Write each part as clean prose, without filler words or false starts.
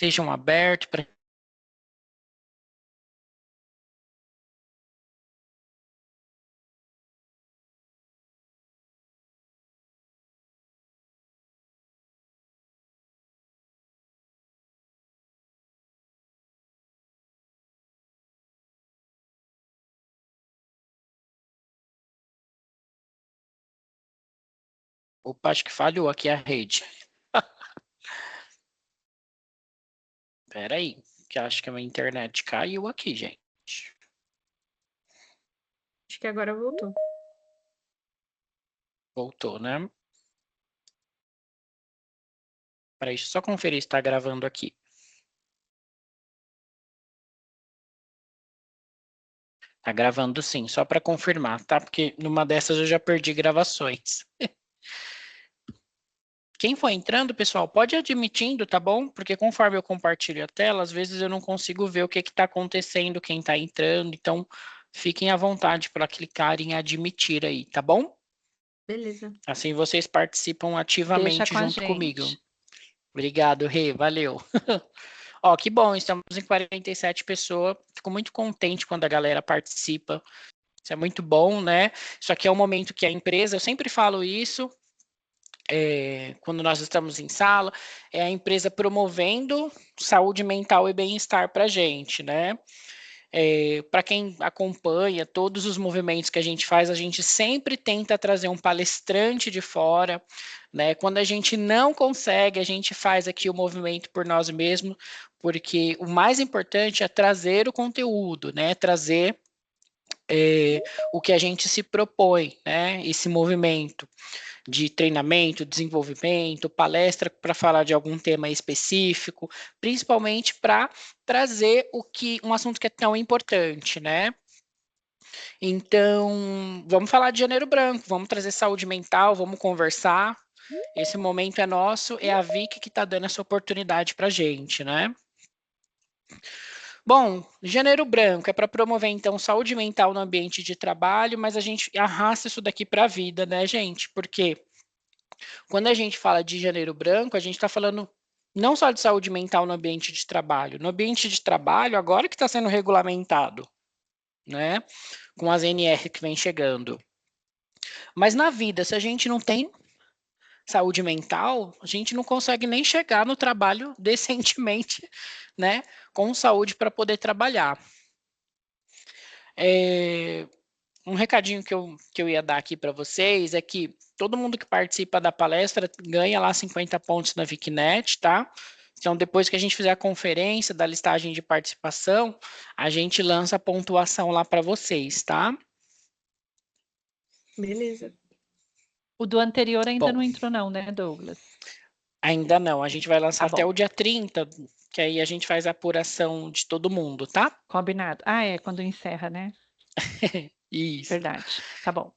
estejam abertos para Opa, acho que falhou aqui a rede. Espera aí, que acho que a minha internet caiu aqui, gente. Acho que agora voltou. Voltou, né? Peraí, deixa eu só conferir se está gravando aqui. Tá gravando sim, só para confirmar, tá? Porque numa dessas eu já perdi gravações. Quem for entrando, pessoal, pode ir admitindo, tá bom? Porque conforme eu compartilho a tela, às vezes eu não consigo ver o que está acontecendo, quem está entrando. Então, fiquem à vontade para clicar em admitir aí, tá bom? Beleza. Assim vocês participam Deixa ativamente com a junto comigo. gente. Obrigado, Rê, valeu. Ó, que bom, estamos em 47 pessoas. Fico muito contente quando a galera participa. Isso é muito bom, né? Isso aqui é um momento que a empresa, eu sempre falo isso, quando nós estamos em sala, é a empresa promovendo saúde mental e bem-estar para a gente, né? Para quem acompanha todos os movimentos que a gente faz, a gente sempre tenta trazer um palestrante de fora, né? Quando a gente não consegue, a gente faz aqui o movimento por nós mesmos, porque o mais importante é trazer o conteúdo, né? Trazer o que a gente se propõe, né? Esse movimento de treinamento, desenvolvimento, palestra para falar de algum tema específico, principalmente para trazer um assunto que é tão importante, né? Então, vamos falar de Janeiro Branco, vamos trazer saúde mental, vamos conversar. Esse momento é nosso, é a Vicky que está dando essa oportunidade para a gente, né? Bom, Janeiro Branco é para promover, então, saúde mental no ambiente de trabalho, mas a gente arrasta isso daqui para a vida, né, gente? Porque quando a gente fala de Janeiro Branco, a gente está falando não só de saúde mental no ambiente de trabalho. No ambiente de trabalho, agora que está sendo regulamentado, né? Com as NR que vem chegando. Mas na vida, se a gente não tem saúde mental, a gente não consegue nem chegar no trabalho decentemente, né? Com saúde para poder trabalhar. Um recadinho que eu ia dar aqui para vocês é que todo mundo que participa da palestra ganha lá 50 pontos na Vicnet, tá? Então, depois que a gente fizer a conferência da listagem de participação, a gente lança a pontuação lá para vocês, tá? Beleza. O do anterior ainda Bom, não entrou não, né, Douglas? ainda não, a gente vai lançar Tá até bom. o dia 30, que aí a gente faz a apuração de todo mundo, tá? Combinado. Ah, é, quando encerra, né? Isso. Verdade. Tá bom.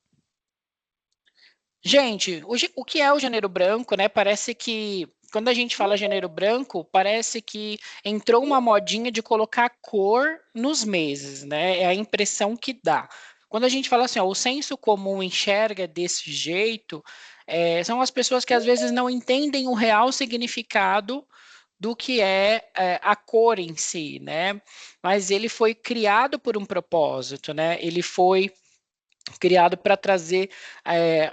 Gente, o que é o Janeiro Branco, né? Parece que quando a gente fala Janeiro Branco, parece que entrou uma modinha de colocar cor nos meses, né? É a impressão que dá. Quando a gente fala assim, ó, o senso comum enxerga desse jeito, são as pessoas que às vezes não entendem o real significado do que é a cor em si, né? Mas ele foi criado por um propósito, né? Ele foi criado para trazer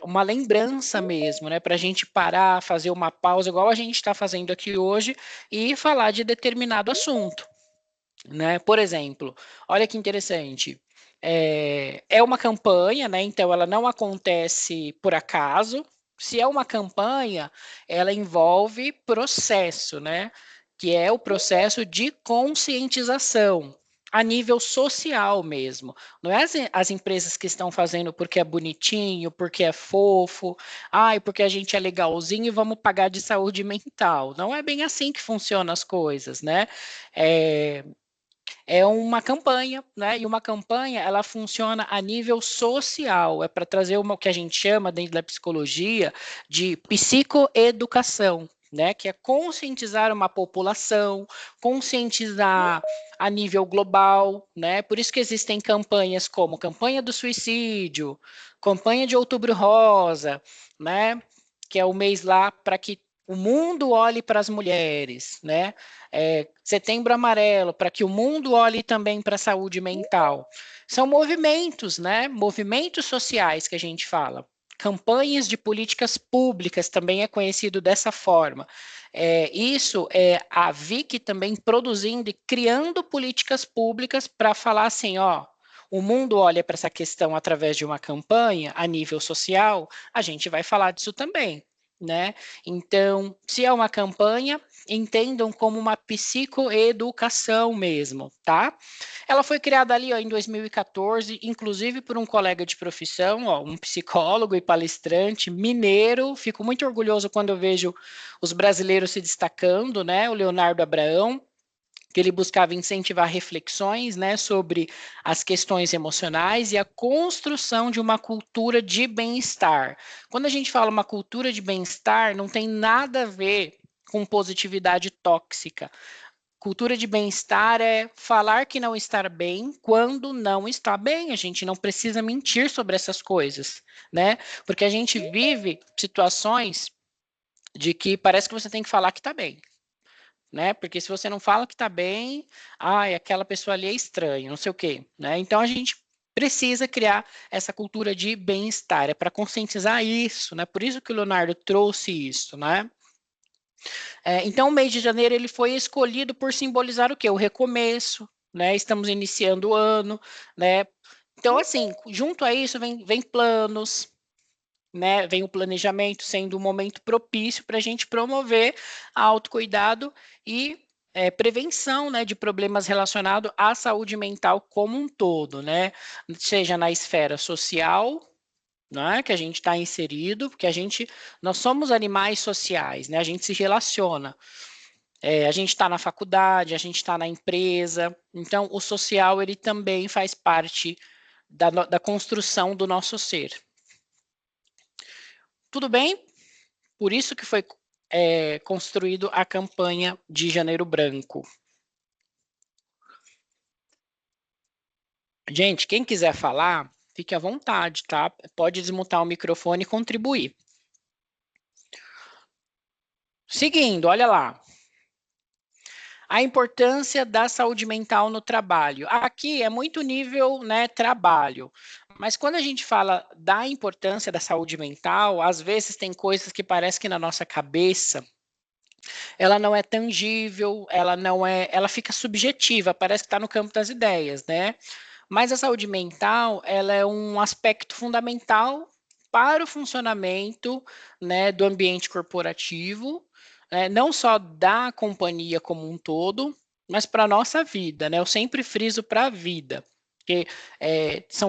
uma lembrança mesmo, né? Para a gente parar, fazer uma pausa, igual a gente está fazendo aqui hoje, e falar de determinado assunto, né? Por exemplo, olha que interessante. É uma campanha, né? Então ela não acontece por acaso. Se é uma campanha, ela envolve processo, né? Que é o processo de conscientização a nível social mesmo. Não é as empresas que estão fazendo porque é bonitinho, porque é fofo, ai, porque a gente é legalzinho e vamos pagar de saúde mental. Não é bem assim que funcionam as coisas, né? É, é uma campanha, né? E uma campanha, ela funciona a nível social, é para trazer o que a gente chama dentro da psicologia de psicoeducação, né? Que é conscientizar uma população, conscientizar a nível global, né? Por isso que existem campanhas como campanha do suicídio, campanha de Outubro Rosa, né? Que é o mês lá para que o mundo olhe para as mulheres, né? Setembro Amarelo, para que o mundo olhe também para a saúde mental. São movimentos, né? Movimentos sociais que a gente fala. Campanhas de políticas públicas também é conhecido dessa forma. Isso é a Vicky também produzindo e criando políticas públicas para falar assim, ó, o mundo olha para essa questão através de uma campanha a nível social, a gente vai falar disso também, né? Então, se é uma campanha, entendam como uma psicoeducação mesmo, tá? Ela foi criada ali ó, em 2014, inclusive por um colega de profissão, ó, um psicólogo e palestrante mineiro. Fico muito orgulhoso quando eu vejo os brasileiros se destacando, né? O Leonardo Abraão, que ele buscava incentivar reflexões, né, sobre as questões emocionais e a construção de uma cultura de bem-estar. Quando a gente fala uma cultura de bem-estar, não tem nada a ver com positividade tóxica. Cultura de bem-estar é falar que não está bem quando não está bem. A gente não precisa mentir sobre essas coisas, né? Porque a gente vive situações de que parece que você tem que falar que está bem, né? Porque se você não fala que está bem, aquela pessoa ali é estranha, não sei o quê, né? Então a gente precisa criar essa cultura de bem-estar, é para conscientizar isso, né? Por isso que o Leonardo trouxe isso, né? Então o mês de janeiro ele foi escolhido por simbolizar o quê? O recomeço, né? Estamos iniciando o ano, né? Então assim, junto a isso vem planos, né? Vem o planejamento sendo um momento propício para a gente promover autocuidado e prevenção, né, de problemas relacionados à saúde mental como um todo, né? Seja na esfera social, né, que a gente está inserido, porque nós somos animais sociais, né? A gente se relaciona. A gente está na faculdade, a gente está na empresa, então o social ele também faz parte da construção do nosso ser. Tudo bem? Por isso que foi construído a campanha de Janeiro Branco. Gente, quem quiser falar, fique à vontade, tá? Pode desmutar o microfone e contribuir. Seguindo, olha lá. A importância da saúde mental no trabalho. Aqui é muito nível, né, trabalho. Mas quando a gente fala da importância da saúde mental, às vezes tem coisas que parece que na nossa cabeça ela não é tangível, ela fica subjetiva, parece que está no campo das ideias, né? Mas a saúde mental, ela é um aspecto fundamental para o funcionamento, né, do ambiente corporativo, né, não só da companhia como um todo, mas para a nossa vida, né? Eu sempre friso para a vida, porque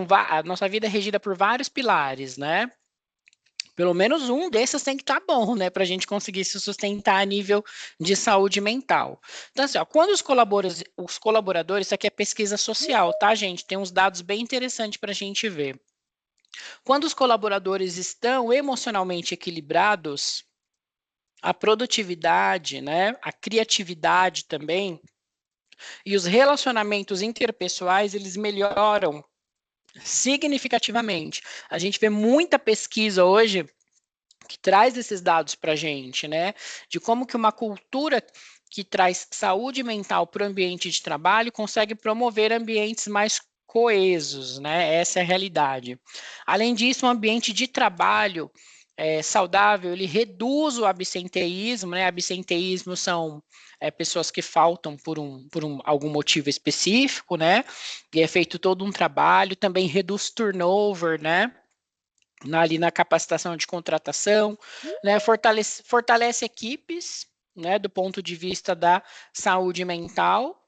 a nossa vida é regida por vários pilares, né? Pelo menos um desses tem que estar bom, né, para a gente conseguir se sustentar a nível de saúde mental. Então, assim, ó, quando os colaboradores, isso aqui é pesquisa social, tá, gente? Tem uns dados bem interessantes para a gente ver. Quando os colaboradores estão emocionalmente equilibrados, a produtividade, né, a criatividade também, e os relacionamentos interpessoais, eles melhoram significativamente. A gente vê muita pesquisa hoje que traz esses dados para a gente, né? De como que uma cultura que traz saúde mental para o ambiente de trabalho consegue promover ambientes mais coesos, né? Essa é a realidade. Além disso, um ambiente de trabalho saudável, ele reduz o absenteísmo, né? Absenteísmo são pessoas que faltam por algum motivo específico, né? E é feito todo um trabalho, também reduz turnover, né? Ali na capacitação de contratação, né, fortalece equipes, né, do ponto de vista da saúde mental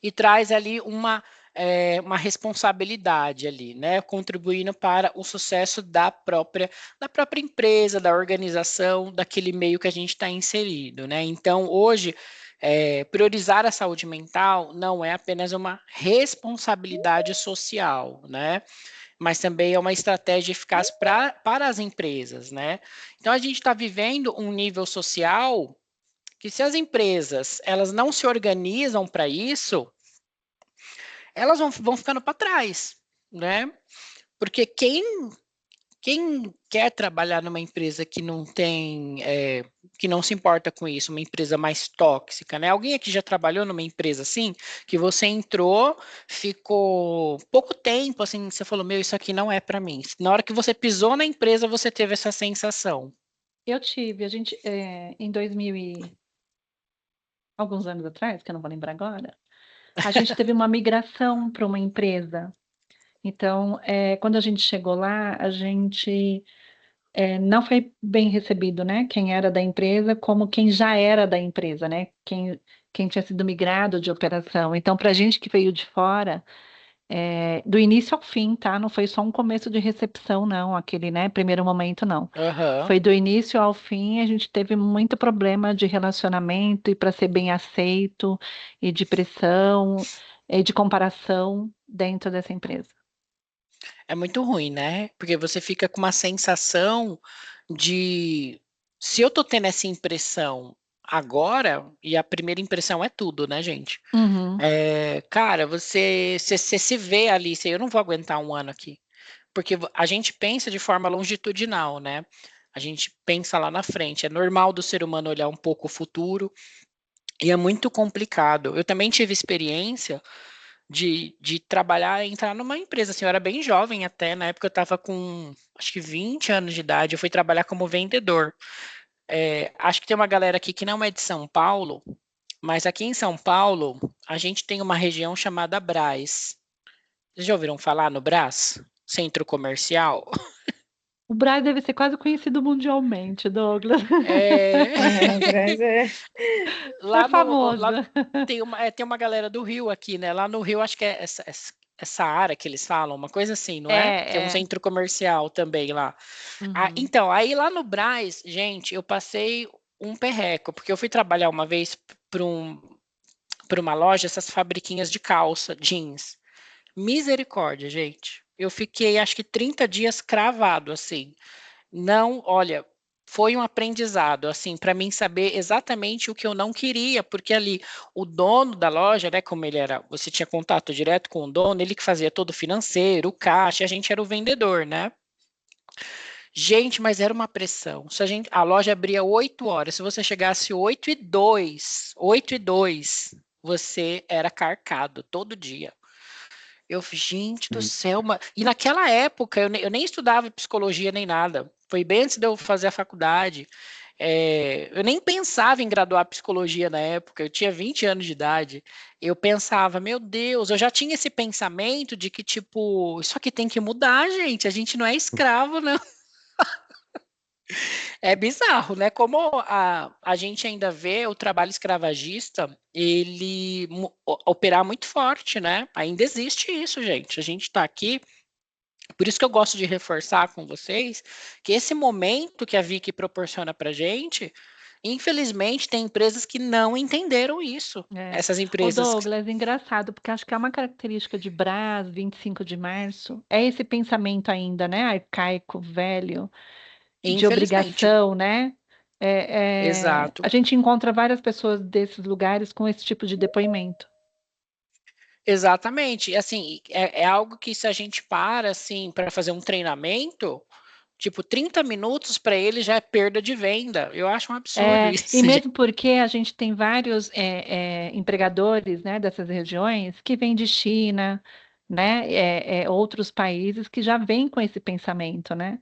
e traz ali uma responsabilidade ali, né, contribuindo para o sucesso da própria empresa, da organização, daquele meio que a gente está inserido, né? Então, hoje, priorizar a saúde mental não é apenas uma responsabilidade social, né? Mas também é uma estratégia eficaz para as empresas, né? Então a gente está vivendo um nível social que se as empresas elas não se organizam para isso, elas vão ficando para trás, né? Porque quem quer trabalhar numa empresa que não tem, que não se importa com isso, uma empresa mais tóxica, né? Alguém aqui já trabalhou numa empresa assim, que você entrou, ficou pouco tempo, assim, você falou, meu, isso aqui não é para mim. Na hora que você pisou na empresa, você teve essa sensação. Eu tive, a gente, em 2000 e alguns anos atrás, que eu não vou lembrar agora, a gente teve uma migração para uma empresa. Então, quando a gente chegou lá, a gente não foi bem recebido, né? Quem era da empresa, como quem já era da empresa, né? Quem tinha sido migrado de operação. Então, para a gente que veio de fora, do início ao fim, tá? Não foi só um começo de recepção, não, aquele, né, primeiro momento, não. Aham. Foi do início ao fim, a gente teve muito problema de relacionamento e para ser bem aceito, e de pressão, e de comparação dentro dessa empresa. É muito ruim, né? Porque você fica com uma sensação de se eu tô tendo essa impressão agora, e a primeira impressão é tudo, né, gente? Uhum. Cara, você se vê ali, eu não vou aguentar um ano aqui. Porque a gente pensa de forma longitudinal, né? A gente pensa lá na frente. É normal do ser humano olhar um pouco o futuro e é muito complicado. Eu também tive experiência de trabalhar, entrar numa empresa, assim, eu era bem jovem até, na época eu estava com, acho que 20 anos de idade, eu fui trabalhar como vendedor. Acho que tem uma galera aqui que não é de São Paulo, mas aqui em São Paulo, a gente tem uma região chamada Brás. Vocês já ouviram falar no Brás? Centro comercial? O Brás deve ser quase conhecido mundialmente, Douglas. É, É, Brás é. É lá no, famoso. lá tem uma galera do Rio aqui, né? Lá no Rio, acho que é essa área que eles falam, uma coisa assim, não é? Tem um É, é. centro comercial também lá. Uhum. Então, aí lá no Brás, gente, eu passei um perreco, porque eu fui trabalhar uma vez para uma loja, essas fabriquinhas de calça, jeans. Misericórdia, gente. Eu fiquei, acho que 30 dias cravado, assim. Não, olha, foi um aprendizado, assim, para mim saber exatamente o que eu não queria, porque ali o dono da loja, né, como ele era, você tinha contato direto com o dono, ele que fazia todo o financeiro, o caixa, e a gente era o vendedor, né? Gente, mas era uma pressão. A loja abria 8 horas, se você chegasse 8 e 2, você era carcado todo dia. Gente do Hum. céu, e naquela época eu nem estudava psicologia nem nada. Foi bem antes de eu fazer a faculdade. Eu nem pensava em graduar psicologia na época, eu tinha 20 anos de idade. Eu pensava, meu Deus, eu já tinha esse pensamento de que, tipo, isso aqui tem que mudar, gente. A gente não é escravo, não. É bizarro, né? Como a gente ainda vê o trabalho escravagista, ele operar muito forte, né? Ainda existe isso, gente. A gente está aqui. Por isso que eu gosto de reforçar com vocês que esse momento que a Vicky proporciona para gente, infelizmente, tem empresas que não entenderam isso. É. Essas Ô empresas, Douglas, engraçado, porque acho que é uma característica de Brás, 25 de março, é esse pensamento ainda, né, arcaico, velho, de infelizmente, obrigação, né? A exato, gente encontra várias pessoas desses lugares com esse tipo de depoimento. exatamente. Assim, é algo que se a gente para assim para fazer um treinamento, tipo 30 minutos para ele já é perda de venda. Eu acho um absurdo E isso, gente. mesmo porque a gente tem vários empregadores, né, dessas regiões que vêm de China, né, outros países que já vêm com esse pensamento, né?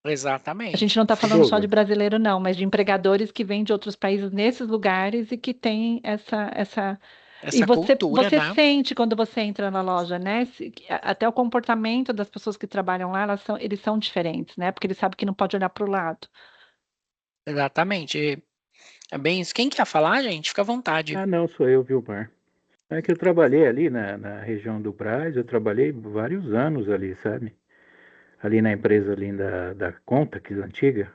A gente Exatamente. não está Ô, falando só de Douglas, brasileiro, não, mas de empregadores que vêm de outros países nesses lugares e que têm essa. E Essa cultura, você né? sente quando você entra na loja, né? Até o comportamento das pessoas que trabalham lá, eles são diferentes, né? Porque eles sabem que não pode olhar para o lado. Exatamente. É bem isso. Quem quer falar, gente? Fica à vontade. ah não, sou eu, Vilmar. É que eu trabalhei ali na região do Brás, eu trabalhei vários anos ali, sabe? Ali na empresa ali da Conta, que é antiga.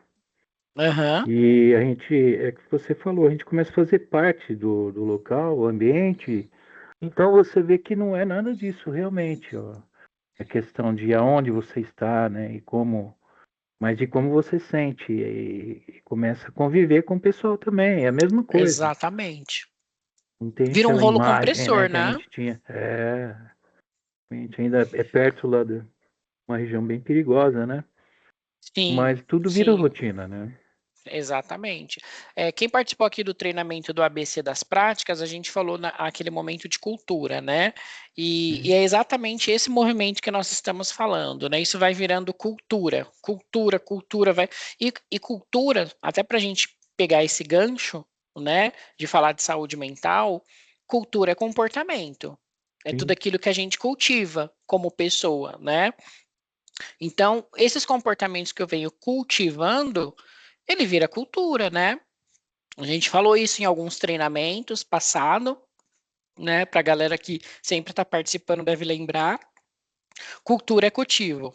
Aham. E a gente, é que você falou, a gente começa a fazer parte do local, o ambiente. Então você vê que não é nada disso realmente, ó. É questão de aonde você está, né? E como, mas de como você sente. E começa a conviver com o pessoal também, é a mesma coisa. Exatamente. Não tem Vira um aquela rolo imagem, né, compressor, que a né? gente tinha. A gente ainda é perto lá de uma região bem perigosa, né? Sim, mas tudo vira sim. rotina, né? Exatamente. Quem participou aqui do treinamento do ABC das práticas, a gente falou naquele momento de cultura, né? E é exatamente esse movimento que nós estamos falando, né? Isso vai virando cultura, cultura, vai. E cultura, até para a gente pegar esse gancho, né? De falar de saúde mental, cultura é comportamento. É tudo Sim, aquilo que a gente cultiva como pessoa, né? Então, esses comportamentos que eu venho cultivando, ele vira cultura, né? A gente falou isso em alguns treinamentos passado, né? Para a galera que sempre está participando deve lembrar. Cultura é cultivo,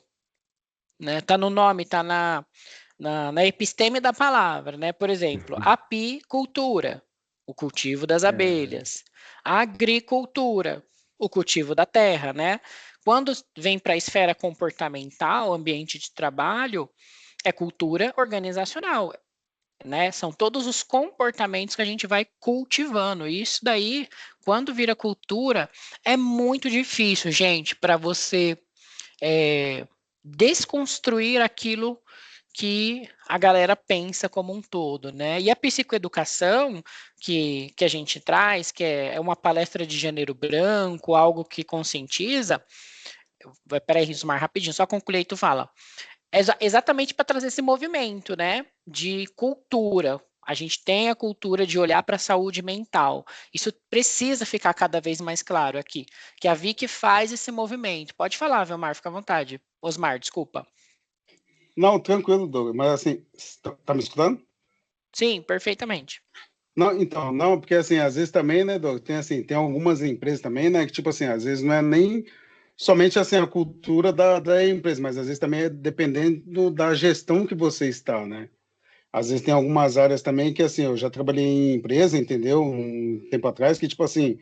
né? Tá no nome, tá na episteme da palavra, né? Por exemplo, apicultura, o cultivo das é, abelhas. Agricultura, o cultivo da terra, né? Quando vem para a esfera comportamental, ambiente de trabalho, é cultura organizacional, né? São todos os comportamentos que a gente vai cultivando. E isso daí, quando vira cultura, é muito difícil, gente, para você desconstruir aquilo que a galera pensa como um todo, né? E a psicoeducação que a gente traz, que é uma palestra de gênero branco, algo que conscientiza. Peraí, Rismar, rapidinho, só concluir e tu fala. Exatamente para trazer esse movimento, né, de cultura. A gente tem a cultura de olhar para a saúde mental. Isso precisa ficar cada vez mais claro aqui, que a Vicky faz esse movimento. Pode falar, Vilmar, fica à vontade. Osmar, desculpa. Não, tranquilo, Douglas, mas assim, tá me escutando? Sim, perfeitamente. Não, então, não, porque assim, às vezes também, né, Douglas, tem assim, tem algumas empresas também, né, que tipo assim, às vezes não é nem somente assim a cultura da empresa, mas às vezes também é dependendo da gestão que você está, né? Às vezes tem algumas áreas também que assim, eu já trabalhei em empresa, entendeu? Um tempo atrás, que tipo assim,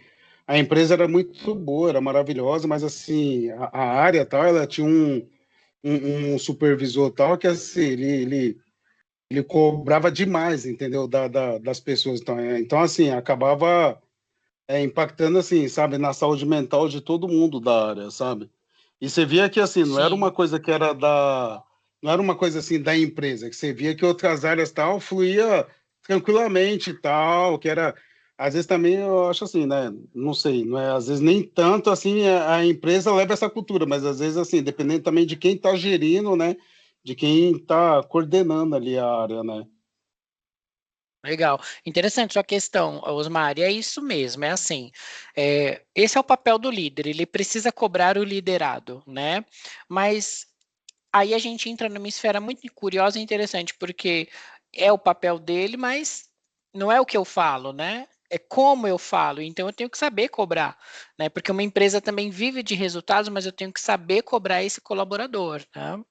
a empresa era muito boa, era maravilhosa, mas assim, a área tal, ela tinha um supervisor tal que assim, ele cobrava demais, entendeu? Das pessoas. Então, assim, acabava impactando, assim, sabe, na saúde mental de todo mundo da área, sabe? E você via que, assim, não era uma Sim, coisa que era da... Não era uma coisa, assim, da empresa, que você via que outras áreas, tal, fluía tranquilamente e tal, que era... Às vezes também eu acho assim, né? Não sei, não é? Às vezes nem tanto, assim, a empresa leva essa cultura, mas às vezes, assim, dependendo também de quem está gerindo, né? De quem está coordenando ali a área, né? legal. Interessante sua questão, Osmar, e é isso mesmo, é assim, esse é o papel do líder, ele precisa cobrar o liderado, né? Mas aí a gente entra numa esfera muito curiosa e interessante, porque é o papel dele, mas não é o que eu falo, né? É como eu falo, então eu tenho que saber cobrar, né? Porque uma empresa também vive de resultados, mas eu tenho que saber cobrar esse colaborador, né?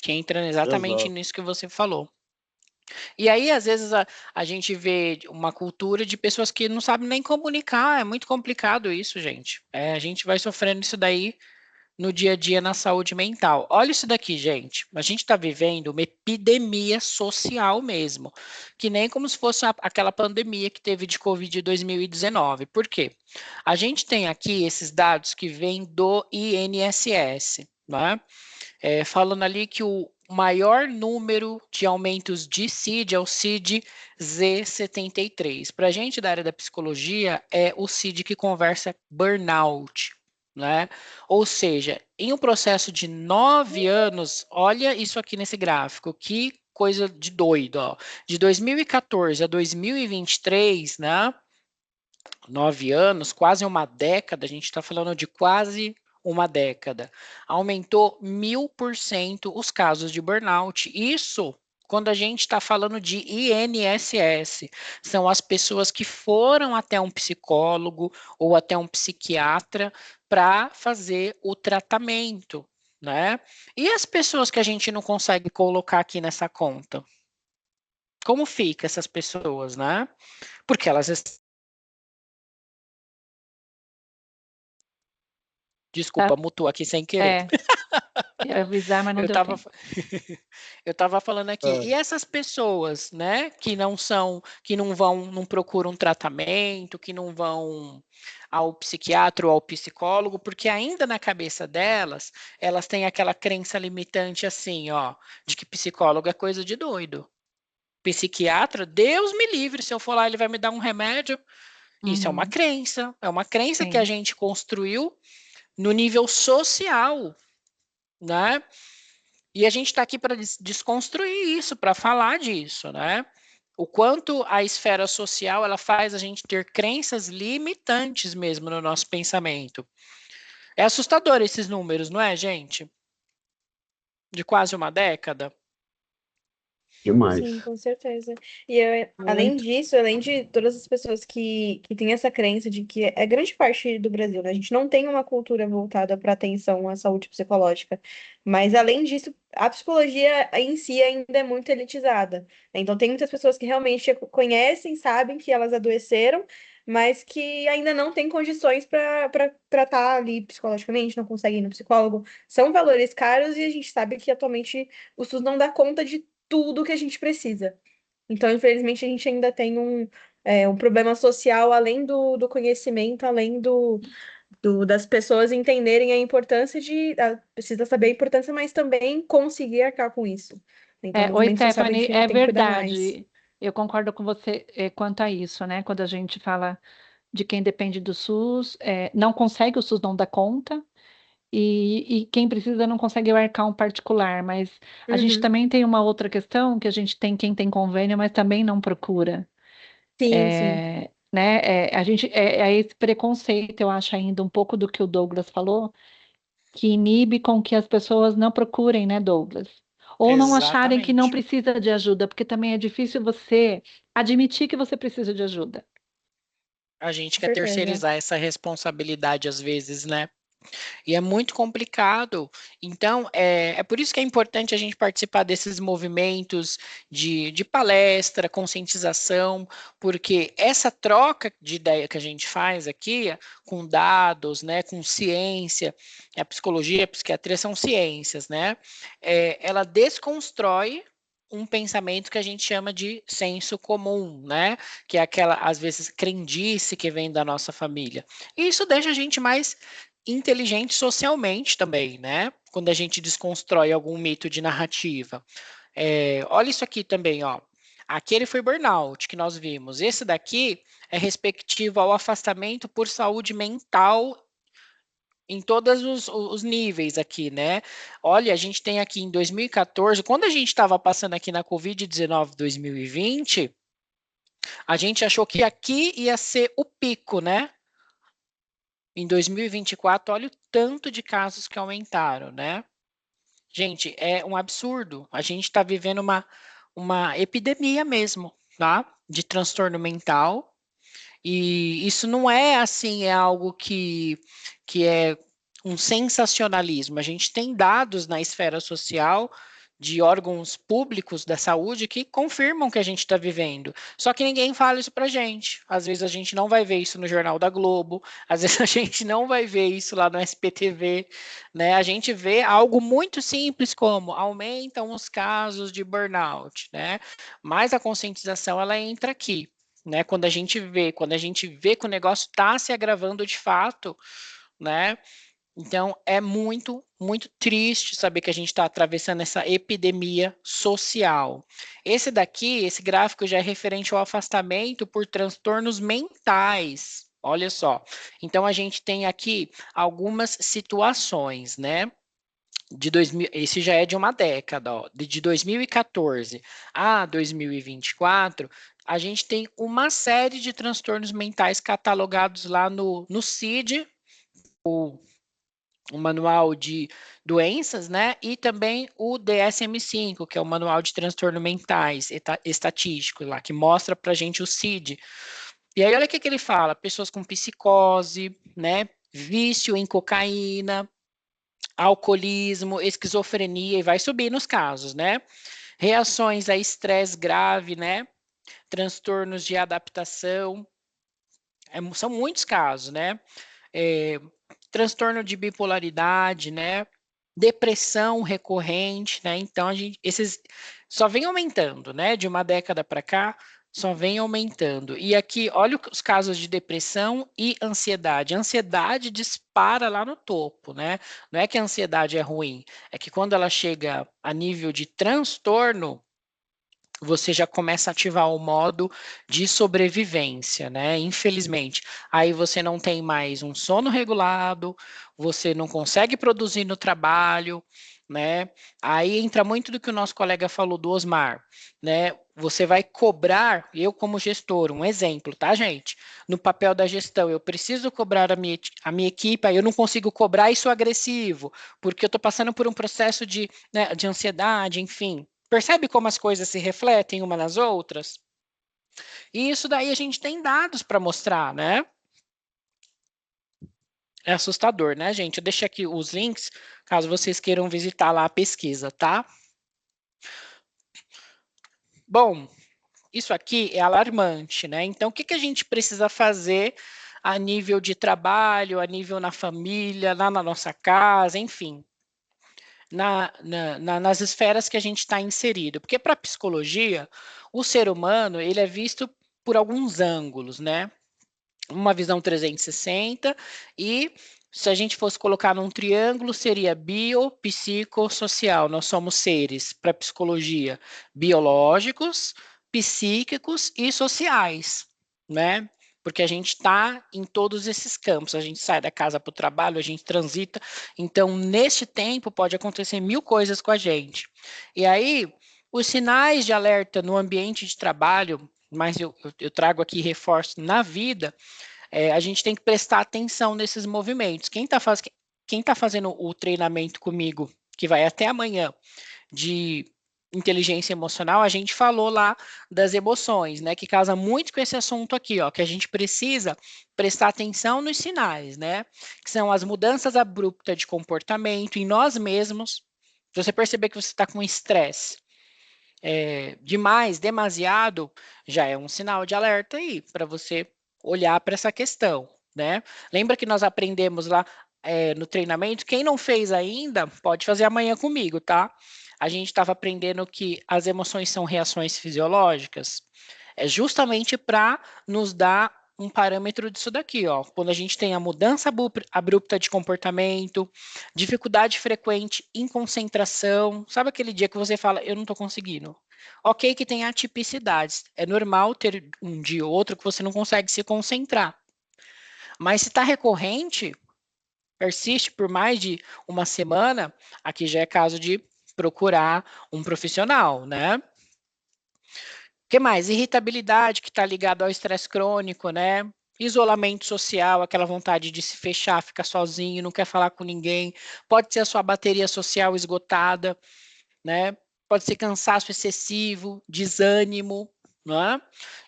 Que entra exatamente Exato. nisso que você falou. E aí, às vezes, a gente vê uma cultura de pessoas que não sabem nem comunicar, é muito complicado isso, gente. A gente vai sofrendo isso daí no dia a dia na saúde mental. Olha isso daqui, gente. A gente está vivendo uma epidemia social mesmo, que nem como se fosse aquela pandemia que teve de Covid em 2019. Por quê? A gente tem aqui esses dados que vêm do INSS, né? Falando ali que o maior número de aumentos de CID é o CID Z73. Para a gente da área da psicologia, é o CID que conversa burnout, né? Ou seja, em um processo de 9 anos, olha isso aqui nesse gráfico, que coisa de doido, ó. De 2014 a 2023, né? 9 anos, quase uma década, a gente está falando de quase uma década. Aumentou 1000% os casos de burnout. Isso quando a gente está falando de INSS, são as pessoas que foram até um psicólogo ou até um psiquiatra para fazer o tratamento, né? E as pessoas que a gente não consegue colocar aqui nessa conta? Como fica essas pessoas, né? Porque elas Tá? Desculpa, mutou aqui sem querer. É. Ia avisar, mas não Eu deu tava, tempo. eu estava falando aqui, É. e essas pessoas, né, que não são, que não vão, não procuram tratamento, que não vão ao psiquiatra ou ao psicólogo, porque ainda na cabeça delas, elas têm aquela crença limitante assim, ó, de que psicólogo é coisa de doido. Psiquiatra, Deus me livre, se eu for lá, ele vai me dar um remédio. Isso Uhum, é uma crença que a sim. gente construiu no nível social, né? E a gente está aqui para desconstruir isso, para falar disso, né? O quanto a esfera social ela faz a gente ter crenças limitantes mesmo no nosso pensamento. É assustador esses números, não é, gente? De quase uma década. Sim, Demais. com certeza. E além Muito. disso, além de todas as pessoas que têm essa crença de que é grande parte do Brasil, né? A gente não tem uma cultura voltada para atenção à saúde psicológica. Mas além disso, a psicologia em si ainda é muito elitizada. Então tem muitas pessoas que realmente conhecem, sabem que elas adoeceram, mas que ainda não têm condições para tratar ali psicologicamente, não conseguem ir no psicólogo. São valores caros e a gente sabe que atualmente o SUS não dá conta de tudo que a gente precisa. Então, infelizmente, a gente ainda tem um problema social, além do conhecimento, além das pessoas entenderem a importância precisa saber a importância, mas também conseguir arcar com isso. Então, o Oi, movimento social Stephanie, é tem que cuidar mais. verdade. Eu concordo com você quanto a isso, né? Quando a gente fala de quem depende do SUS, não consegue, o SUS não dá conta, e quem precisa não consegue arcar um particular. Mas a gente Uhum. também tem uma outra questão, que a gente tem quem tem convênio, mas também não procura. Sim, sim. Né? A gente, é esse preconceito, eu acho, ainda um pouco do que o Douglas falou, que inibe com que as pessoas não procurem, né, Douglas? Ou não acharem que não Exatamente. precisa de ajuda, porque também é difícil você admitir que você precisa de ajuda. A gente Com quer certeza. terceirizar essa responsabilidade às vezes, né? E é muito complicado. Então, é por isso que é importante a gente participar desses movimentos de palestra, conscientização, porque essa troca de ideia que a gente faz aqui, com dados, né, com ciência, a psicologia e a psiquiatria são ciências, né? Ela desconstrói um pensamento que a gente chama de senso comum, né? Que é aquela, às vezes, crendice que vem da nossa família. E isso deixa a gente mais inteligente socialmente também, né? Quando a gente desconstrói algum mito de narrativa. Olha isso aqui também, ó. Aquele foi burnout que nós vimos. Esse daqui é respectivo ao afastamento por saúde mental em todos os níveis aqui, né? Olha, a gente tem aqui em 2014, quando a gente estava passando aqui na Covid-19 2020, a gente achou que aqui ia ser o pico, né? Em 2024, olha o tanto de casos que aumentaram, né? Gente, é um absurdo. A gente está vivendo uma epidemia mesmo, tá? De transtorno mental. E isso não é assim, é algo que é um sensacionalismo. A gente tem dados na esfera social de órgãos públicos da saúde que confirmam que a gente está vivendo. Só que ninguém fala isso para gente. Às vezes a gente não vai ver isso no Jornal da Globo, às vezes a gente não vai ver isso lá no SPTV, né? A gente vê algo muito simples como aumentam os casos de burnout, né? Mas a conscientização ela entra aqui, né? Quando a gente vê que o negócio está se agravando de fato, né? Então é muito, muito triste saber que a gente está atravessando essa epidemia social. Esse daqui, esse gráfico já é referente ao afastamento por transtornos mentais. Olha só. Então a gente tem aqui algumas situações, né? De 2000, esse já é de uma década, ó, de 2014 a 2024, a gente tem uma série de transtornos mentais catalogados lá no CID, o Manual de Doenças, né? E também o DSM-5, que é o Manual de Transtornos Mentais Estatístico, lá, que mostra pra gente o CID. E aí, olha o que ele fala: pessoas com psicose, né? Vício em cocaína, alcoolismo, esquizofrenia, e vai subir nos casos, né? Reações a estresse grave, né? Transtornos de adaptação, são muitos casos, né? É, transtorno de bipolaridade, né? depressão recorrente, né? Então esses só vem aumentando, né? De uma década para cá, só vem aumentando. E aqui, olha os casos de depressão e ansiedade. A ansiedade dispara lá no topo, né? Não é que a ansiedade é ruim, é que quando ela chega a nível de transtorno, você já começa a ativar o modo de sobrevivência, né? Infelizmente. Aí você não tem mais um sono regulado, você não consegue produzir no trabalho, né? Aí entra muito do que o nosso colega falou do Osmar, né? Você vai cobrar, eu como gestor, um exemplo, tá, gente? No papel da gestão, eu preciso cobrar a minha equipe, aí eu não consigo cobrar e sou agressivo, porque eu estou passando por um processo né, de ansiedade, enfim. Percebe como as coisas se refletem uma nas outras? E isso daí a gente tem dados para mostrar, né? É assustador, né, gente? Eu deixei aqui os links, caso vocês queiram visitar lá a pesquisa, tá? Bom, isso aqui é alarmante, né? Então, o que a gente precisa fazer a nível de trabalho, a nível na família, lá na nossa casa, enfim, nas esferas que a gente está inserido? Porque para a psicologia, o ser humano ele é visto por alguns ângulos, né? Uma visão 360 e se a gente fosse colocar num triângulo, seria biopsicossocial. Nós somos seres, para psicologia, biológicos, psíquicos e sociais, né? Porque a gente está em todos esses campos, a gente sai da casa para o trabalho, a gente transita, então neste tempo pode acontecer mil coisas com a gente. E aí, os sinais de alerta no ambiente de trabalho, mas eu trago aqui reforço na vida, a gente tem que prestar atenção nesses movimentos. Quem tá fazendo o treinamento comigo, que vai até amanhã, de inteligência emocional, a gente falou lá das emoções, né? Que casa muito com esse assunto aqui, ó, que a gente precisa prestar atenção nos sinais, né? Que são as mudanças abruptas de comportamento em nós mesmos. Se você perceber que você está com estresse demais, demasiado, já é um sinal de alerta aí para você olhar para essa questão, né? Lembra que nós aprendemos lá no treinamento? Quem não fez ainda, pode fazer amanhã comigo, tá? A gente estava aprendendo que as emoções são reações fisiológicas, é justamente para nos dar um parâmetro disso daqui, ó. Quando a gente tem a mudança abrupta de comportamento, dificuldade frequente em concentração, sabe aquele dia que você fala, eu não estou conseguindo? Ok que tem atipicidades, é normal ter um dia ou outro que você não consegue se concentrar. Mas se está recorrente, persiste por mais de uma semana, aqui já é caso de procurar um profissional, né? O que mais? Irritabilidade, que está ligado ao estresse crônico, né? Isolamento social, aquela vontade de se fechar, ficar sozinho, não quer falar com ninguém. Pode ser a sua bateria social esgotada, né? Pode ser cansaço excessivo, desânimo, não é?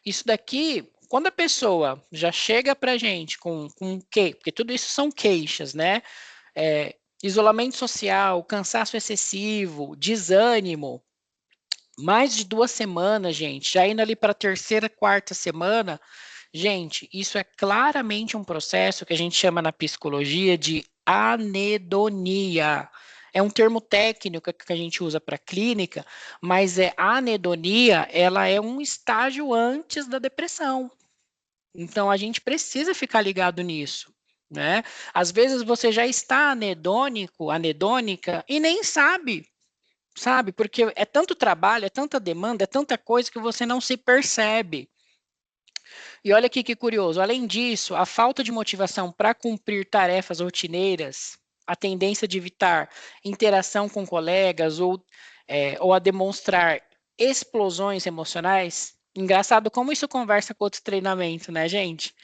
Isso daqui, quando a pessoa já chega para a gente com quê? Porque tudo isso são queixas, né? Isolamento social, cansaço excessivo, desânimo, mais de 2 semanas, gente, já indo ali para a terceira, quarta semana, gente, isso é claramente um processo que a gente chama na psicologia de anedonia. É um termo técnico que a gente usa para clínica, mas a anedonia, ela é um estágio antes da depressão. Então a gente precisa ficar ligado nisso, né? Às vezes você já está anedônico, anedônica e nem sabe? Porque é tanto trabalho, é tanta demanda, é tanta coisa que você não se percebe. E olha aqui que curioso, além disso, a falta de motivação para cumprir tarefas rotineiras, a tendência de evitar interação com colegas ou a demonstrar explosões emocionais. Engraçado como isso conversa com outro treinamento, né, gente?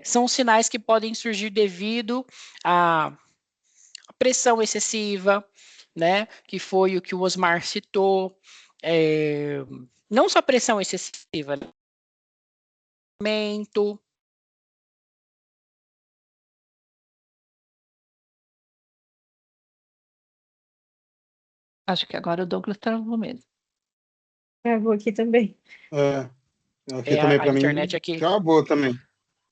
São sinais que podem surgir devido à pressão excessiva, né? Que foi o que o Osmar citou. Não só pressão excessiva, né? Acho que agora o Douglas travou mesmo. Vou aqui também. Aqui também A para mim internet aqui. acabou também.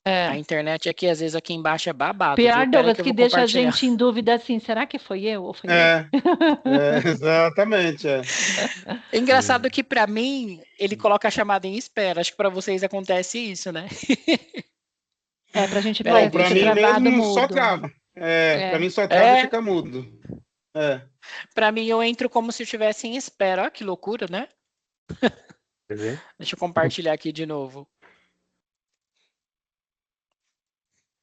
A internet aqui, às vezes, aqui embaixo é babado, Pior, viu? Pera Douglas, que eu que vou deixa a compartilhar. gente em dúvida assim, será que foi eu ou foi ele? Exatamente. É engraçado que, para mim, ele coloca a chamada em espera. Acho que para vocês acontece isso, né? Pra gente Peraí, Não, parece que para deixa fica mim eu... travado mesmo só mudo. trava. Para mim só trava e É, fica mudo. para mim, eu entro como se eu estivesse em espera. Olha que loucura, né? Quer ver? Deixa eu compartilhar aqui de novo.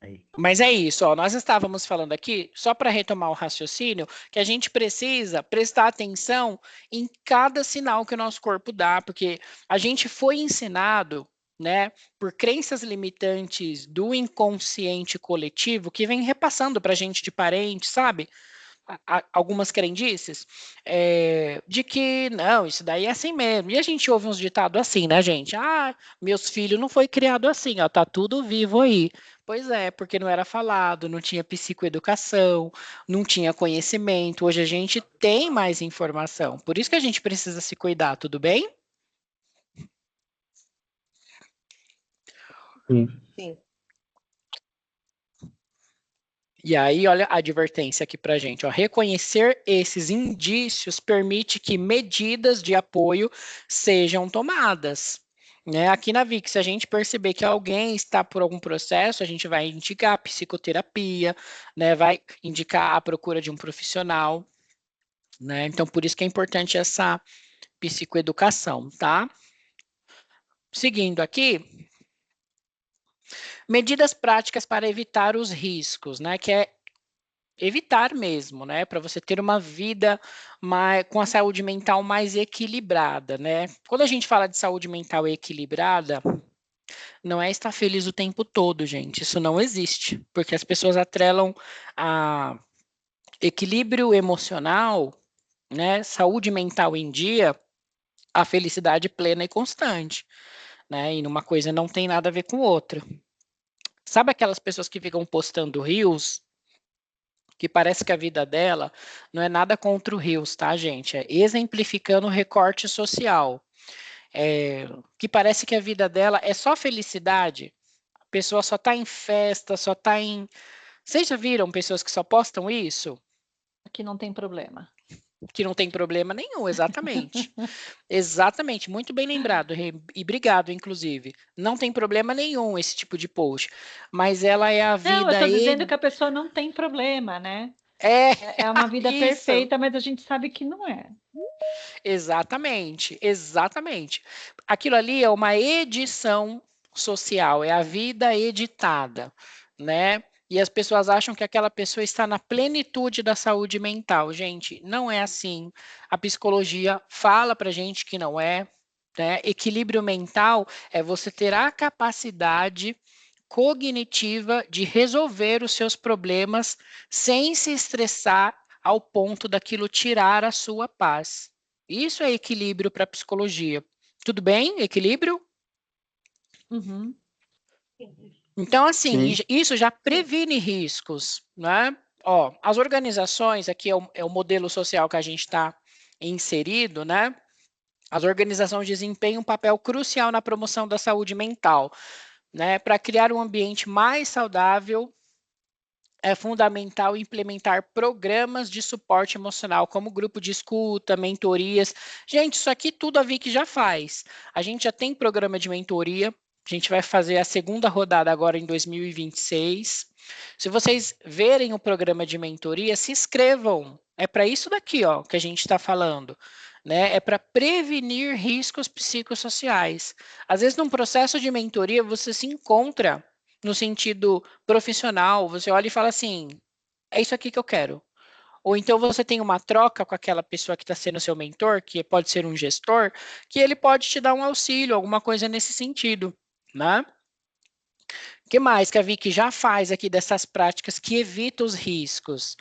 Aí. Mas é isso, ó, nós estávamos falando aqui, só para retomar o raciocínio, que a gente precisa prestar atenção em cada sinal que o nosso corpo dá, porque a gente foi ensinado, né, por crenças limitantes do inconsciente coletivo que vem repassando para a gente de parente, sabe? Algumas crendices, de que não, isso daí é assim mesmo. E a gente ouve uns ditados assim, né, gente? Ah, meus filhos não foi criado assim, ó, tá tudo vivo aí. Pois é, porque não era falado, não tinha psicoeducação, não tinha conhecimento. Hoje a gente tem mais informação. Por isso que a gente precisa se cuidar, tudo bem? Sim. Sim. E aí, olha a advertência aqui para gente. Ó, reconhecer esses indícios permite que medidas de apoio sejam tomadas. Né? Aqui na VIC, se a gente perceber que alguém está por algum processo, a gente vai indicar a psicoterapia, né? Vai indicar a procura de um profissional. Né? Então, por isso que é importante essa psicoeducação, tá? Seguindo aqui, medidas práticas para evitar os riscos, né? Que é evitar mesmo, né? Para você ter uma vida com a saúde mental mais equilibrada, né? Quando a gente fala de saúde mental equilibrada, não é estar feliz o tempo todo, gente. Isso não existe, porque as pessoas atrelam a equilíbrio emocional, né? Saúde mental em dia, a felicidade plena e constante, né? E uma coisa não tem nada a ver com outra. Sabe aquelas pessoas que ficam postando reels que parece que a vida dela não é nada contra o Rios, tá, gente? É exemplificando o recorte social. Que parece que a vida dela é só felicidade. A pessoa só tá em festa, só tá em. Vocês já viram pessoas que só postam isso? Aqui não tem problema. Que não tem problema nenhum, exatamente. Exatamente, muito bem lembrado, e obrigado, inclusive. Não tem problema nenhum esse tipo de post, mas ela é a Não, eu vida estou dizendo que a pessoa não tem problema, né? É É uma vida isso. perfeita, mas a gente sabe que não é. Exatamente, exatamente. Aquilo ali é uma edição social, é a vida editada, né? E as pessoas acham que aquela pessoa está na plenitude da saúde mental. Gente, não é assim. A psicologia fala pra gente que não é, né? Equilíbrio mental é você ter a capacidade cognitiva de resolver os seus problemas sem se estressar ao ponto daquilo tirar a sua paz. Isso é equilíbrio para a psicologia. Tudo bem? Equilíbrio? Uhum. Então, assim, Sim. isso já previne riscos, né? Ó, as organizações, aqui é o modelo social que a gente está inserido, né? As organizações desempenham um papel crucial na promoção da saúde mental, né? Para criar um ambiente mais saudável, é fundamental implementar programas de suporte emocional, como grupo de escuta, mentorias. Gente, isso aqui tudo a Vic já faz. A gente já tem programa de mentoria. A gente vai fazer a segunda rodada agora em 2026. Se vocês verem o programa de mentoria, se inscrevam. É para isso daqui, ó, que a gente está falando. Né? É para prevenir riscos psicossociais. Às vezes, num processo de mentoria, você se encontra no sentido profissional, você olha e fala assim: é isso aqui que eu quero. Ou então você tem uma troca com aquela pessoa que está sendo seu mentor, que pode ser um gestor, que ele pode te dar um auxílio, alguma coisa nesse sentido, né? O que mais que a Vicky já faz aqui dessas práticas que evita os riscos?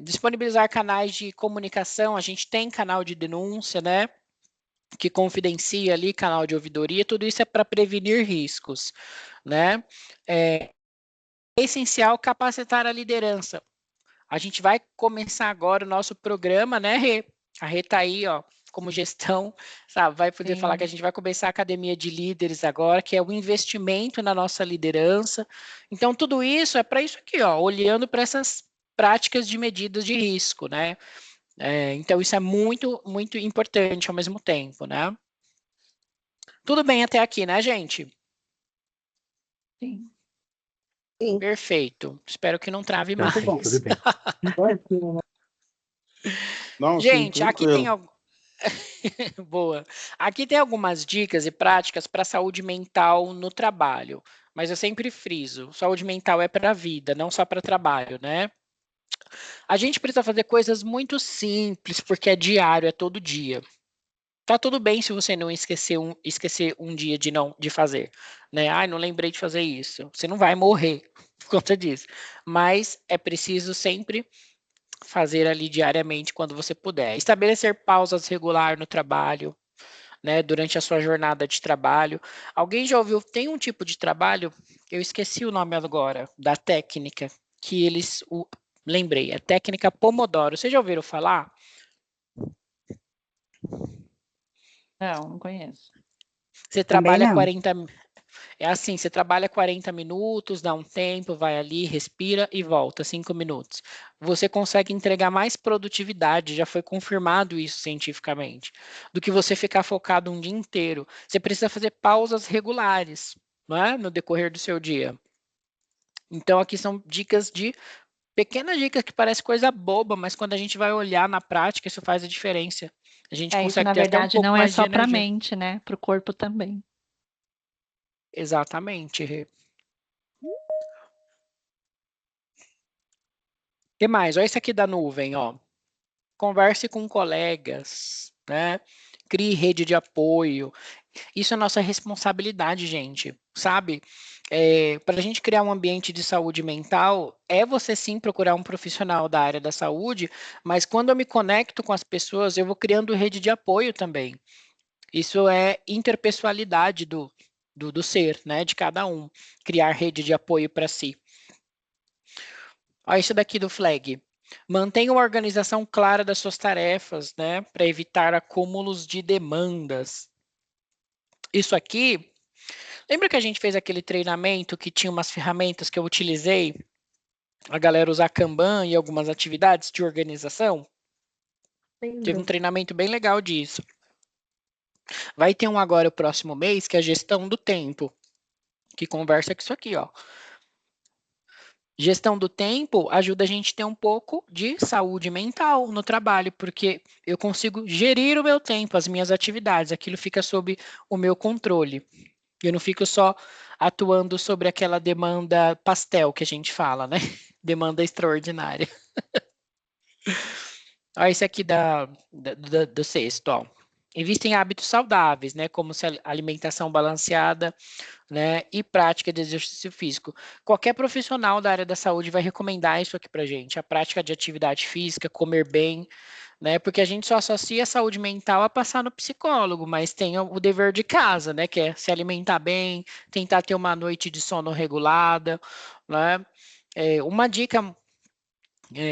Disponibilizar canais de comunicação, a gente tem canal de denúncia, né? Que confidencia ali, canal de ouvidoria, tudo isso é para prevenir riscos, né? É essencial capacitar a liderança. A gente vai começar agora o nosso programa, né, Rê? A Rê tá aí, ó, como gestão, sabe, vai poder falar que a Sim. gente vai começar a academia de líderes agora, que é o investimento na nossa liderança. Então, tudo isso é para isso aqui, ó, olhando para essas práticas de medidas de risco, né? Então, isso é muito, muito importante ao mesmo tempo, né? Tudo bem até aqui, né, gente? Sim. Sim, Perfeito. Espero que não trave Tá muito bem, bom. mais. tudo bem. Não, sim, Gente, aqui tem tranquilo. boa. Aqui tem algumas dicas e práticas para saúde mental no trabalho. Mas eu sempre friso, saúde mental é para a vida, não só para trabalho, né? A gente precisa fazer coisas muito simples, porque é diário, é todo dia. Tá tudo bem se você não esquecer um dia de fazer, né? Ai, não lembrei de fazer isso. Você não vai morrer por conta disso. Mas é preciso sempre fazer ali diariamente quando você puder. Estabelecer pausas regular no trabalho, né, durante a sua jornada de trabalho. Alguém já ouviu? Tem um tipo de trabalho, eu esqueci o nome agora, da técnica, que lembrei, é técnica Pomodoro. Vocês já ouviram falar? Não conheço. Você Também trabalha não. 40, é assim, você trabalha 40 minutos, dá um tempo, vai ali, respira e volta, 5 minutos. Você consegue entregar mais produtividade, já foi confirmado isso cientificamente, do que você ficar focado um dia inteiro. Você precisa fazer pausas regulares, não é? No decorrer do seu dia. Então, aqui são pequenas dicas que parece coisa boba, mas quando a gente vai olhar na prática, isso faz a diferença. A gente Isso, consegue na ter até um verdade, pouco não é mais de só para a energia. mente, né? Para o corpo também. Exatamente, Rê. O que mais? Olha isso aqui da nuvem, ó. Converse com colegas, né? Crie rede de apoio. Isso é nossa responsabilidade, gente, sabe? Para a gente criar um ambiente de saúde mental, é você sim procurar um profissional da área da saúde, mas quando eu me conecto com as pessoas, eu vou criando rede de apoio também. Isso é interpessoalidade do ser, né? De cada um. Criar rede de apoio para si. Olha isso daqui do flag. Mantenha uma organização clara das suas tarefas, né, para evitar acúmulos de demandas. Isso aqui, lembra que a gente fez aquele treinamento que tinha umas ferramentas que eu utilizei? A galera usar Kanban e algumas atividades de organização? Teve um Lembro. treinamento bem legal disso. Vai ter um agora o próximo mês, que é a gestão do tempo, que conversa com isso aqui, ó. Gestão do tempo ajuda a gente a ter um pouco de saúde mental no trabalho, porque eu consigo gerir o meu tempo, as minhas atividades, aquilo fica sob o meu controle. Eu não fico só atuando sobre aquela demanda pastel que a gente fala, né? Demanda extraordinária. Olha esse aqui do sexto, ó. Existem hábitos saudáveis, né? Como alimentação balanceada, né, e prática de exercício físico. Qualquer profissional da área da saúde vai recomendar isso aqui para gente, a prática de atividade física, comer bem, né, porque a gente só associa a saúde mental a passar no psicólogo, mas tem o dever de casa, né, que é se alimentar bem, tentar ter uma noite de sono regulada, né. Uma dica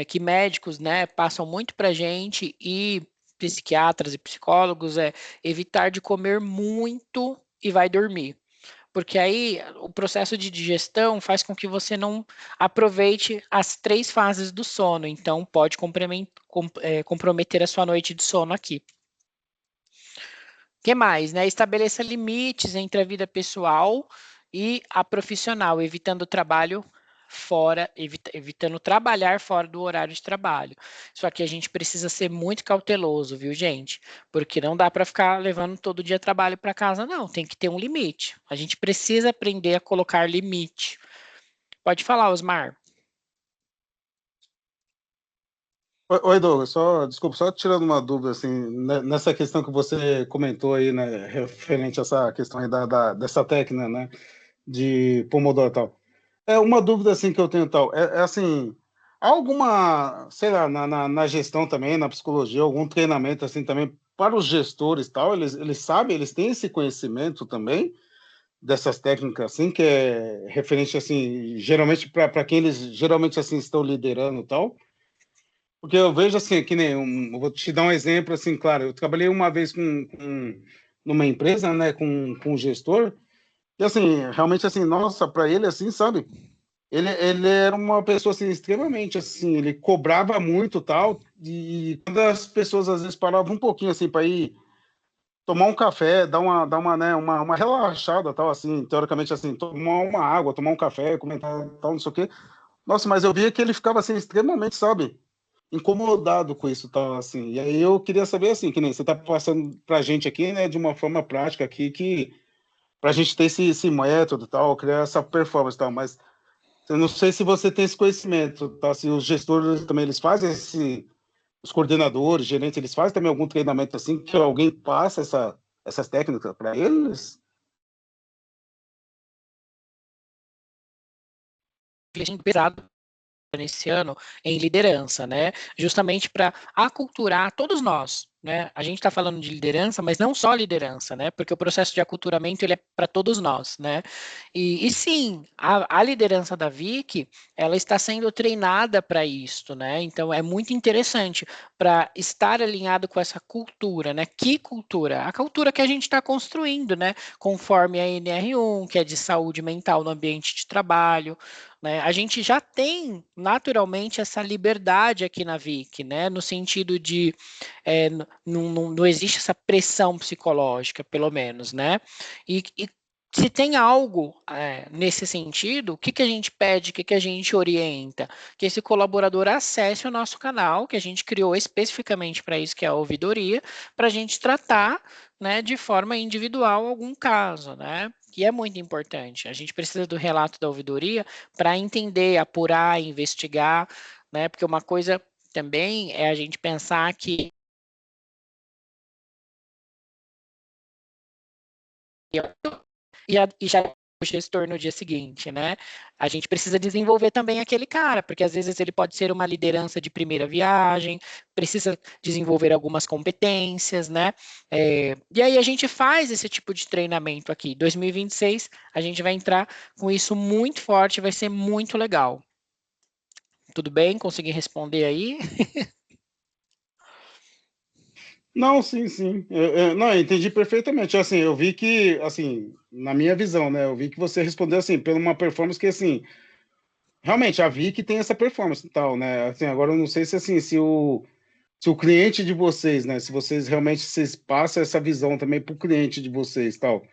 que médicos, né, passam muito para gente e psiquiatras e psicólogos é evitar de comer muito e vai dormir, porque aí o processo de digestão faz com que você não aproveite as 3 fases do sono, então pode comprometer a sua noite de sono aqui. O que mais, né? Estabeleça limites entre a vida pessoal e a profissional, evitando o trabalho fora, evitando trabalhar fora do horário de trabalho. Só que a gente precisa ser muito cauteloso, viu, gente? Porque não dá para ficar levando todo dia trabalho para casa, não. Tem que ter um limite. A gente precisa aprender a colocar limite. Pode falar, Osmar. Oi, Douglas, desculpa, só tirando uma dúvida, assim, nessa questão que você comentou aí, né, referente a essa questão aí dessa técnica, né, de Pomodoro e tal. É uma dúvida, assim, que eu tenho tal, assim, há alguma, sei lá, na gestão também, na psicologia, algum treinamento, assim, também para os gestores tal, eles sabem, eles têm esse conhecimento também dessas técnicas, assim, que é referente, assim, geralmente para quem eles geralmente, assim, estão liderando e tal? Porque eu vejo assim, que nem eu vou te dar um exemplo assim, claro, eu trabalhei uma vez numa empresa, né, com um gestor, e assim, realmente assim, nossa, para ele assim, sabe? Ele era uma pessoa assim extremamente assim, ele cobrava muito tal, e quando as pessoas às vezes paravam um pouquinho assim para ir tomar um café, dar uma, né, uma relaxada tal assim, teoricamente assim, tomar uma água, tomar um café, comentar tal, não sei o quê. Nossa, mas eu via que ele ficava assim extremamente, sabe? Incomodado com isso, tal, assim. E aí eu queria saber, assim, que nem você está passando para a gente aqui, né, de uma forma prática aqui, que para a gente ter esse método, tal, criar essa performance, tal, mas eu não sei se você tem esse conhecimento, tá? Se os gestores também eles fazem os coordenadores, gerentes, eles fazem também algum treinamento assim, que alguém passa essas técnicas para eles? Pesado nesse ano em liderança, né? Justamente para aculturar todos nós, né? A gente está falando de liderança, mas não só liderança, né? Porque o processo de aculturamento ele é para todos nós, né? E sim, a liderança da Vic, ela está sendo treinada para isto, né? Então é muito interessante para estar alinhado com essa cultura, né? Que cultura? A cultura que a gente está construindo, né? Conforme a NR1, que é de saúde mental no ambiente de trabalho, né? A gente já tem naturalmente essa liberdade aqui na Vic, né? No sentido de não existe essa pressão psicológica, pelo menos, né? E se tem algo nesse sentido, o que, que a gente pede, o que, que a gente orienta? Que esse colaborador acesse o nosso canal, que a gente criou especificamente para isso, que é a ouvidoria, para a gente tratar, né, de forma individual algum caso, né? Que é muito importante. A gente precisa do relato da ouvidoria para entender, apurar, investigar, né? Porque uma coisa também é a gente pensar que já o gestor no dia seguinte, né? A gente precisa desenvolver também aquele cara, porque às vezes ele pode ser uma liderança de primeira viagem, precisa desenvolver algumas competências, né? E aí a gente faz esse tipo de treinamento aqui. 2026 a gente vai entrar com isso muito forte, vai ser muito legal. Tudo bem? Consegui responder aí? Não, sim, sim. Não, eu entendi perfeitamente. Assim, eu vi que, assim, na minha visão, né, eu vi que você respondeu assim, pela uma performance que, assim, realmente, a Vic tem essa performance e tal, né? Assim, agora eu não sei se, assim, se o cliente de vocês, né, se vocês realmente vocês passam essa visão também para o cliente de vocês, tal,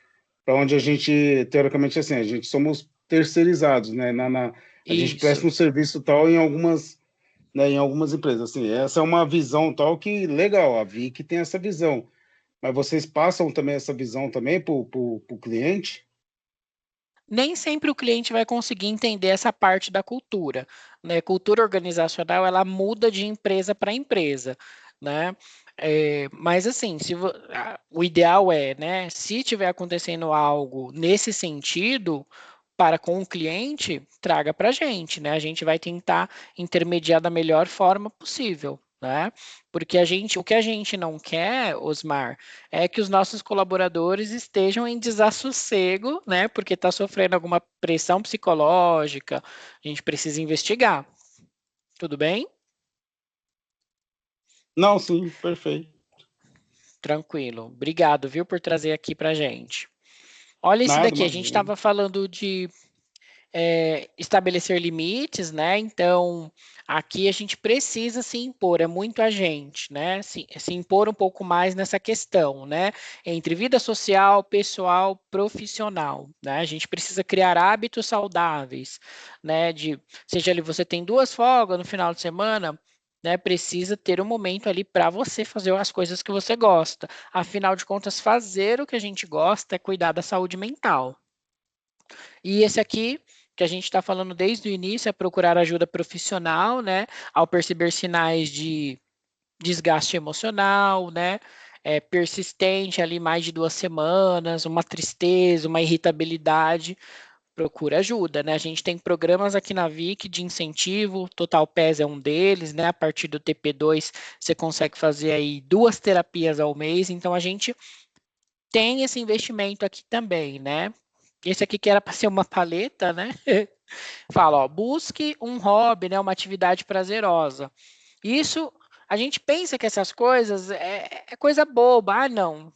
para onde a gente, teoricamente, assim, a gente somos terceirizados, né, a gente presta Isso. um serviço tal em algumas, né, em algumas empresas, assim, essa é uma visão tal que, legal, a Vic tem essa visão, mas vocês passam também essa visão também para o cliente? Nem sempre o cliente vai conseguir entender essa parte da cultura, né? Cultura organizacional, ela muda de empresa para empresa, né? Mas assim, o ideal é, né? Se tiver acontecendo algo nesse sentido para com o cliente, traga para a gente, né? A gente vai tentar intermediar da melhor forma possível, né? Porque o que a gente não quer, Osmar, é que os nossos colaboradores estejam em desassossego, né? Porque está sofrendo alguma pressão psicológica. A gente precisa investigar. Tudo bem? Não, sim, perfeito. Tranquilo. Obrigado, viu, por trazer aqui para gente. Olha esse Nada, daqui. A gente imagina. estava falando de estabelecer limites, né? Então, aqui a gente precisa se impor, é muito a gente, né? Se impor um pouco mais nessa questão, né? Entre vida social, pessoal, profissional, né? A gente precisa criar hábitos saudáveis, né? Seja ali você tem 2 folgas no final de semana, né? Precisa ter um momento ali para você fazer as coisas que você gosta. Afinal de contas, fazer o que a gente gosta é cuidar da saúde mental. E esse aqui, que a gente está falando desde o início, é procurar ajuda profissional, né? Ao perceber sinais de desgaste emocional, né? Persistente ali mais de 2 semanas, uma tristeza, uma irritabilidade, procura ajuda, né? A gente tem programas aqui na Vic de incentivo, Total PES é um deles, né? A partir do TP2 você consegue fazer aí 2 terapias ao mês, então a gente tem esse investimento aqui também, né? Esse aqui que era para ser uma paleta, né? Fala, ó, busque um hobby, né, uma atividade prazerosa. Isso, a gente pensa que essas coisas é coisa boba. Ah, não,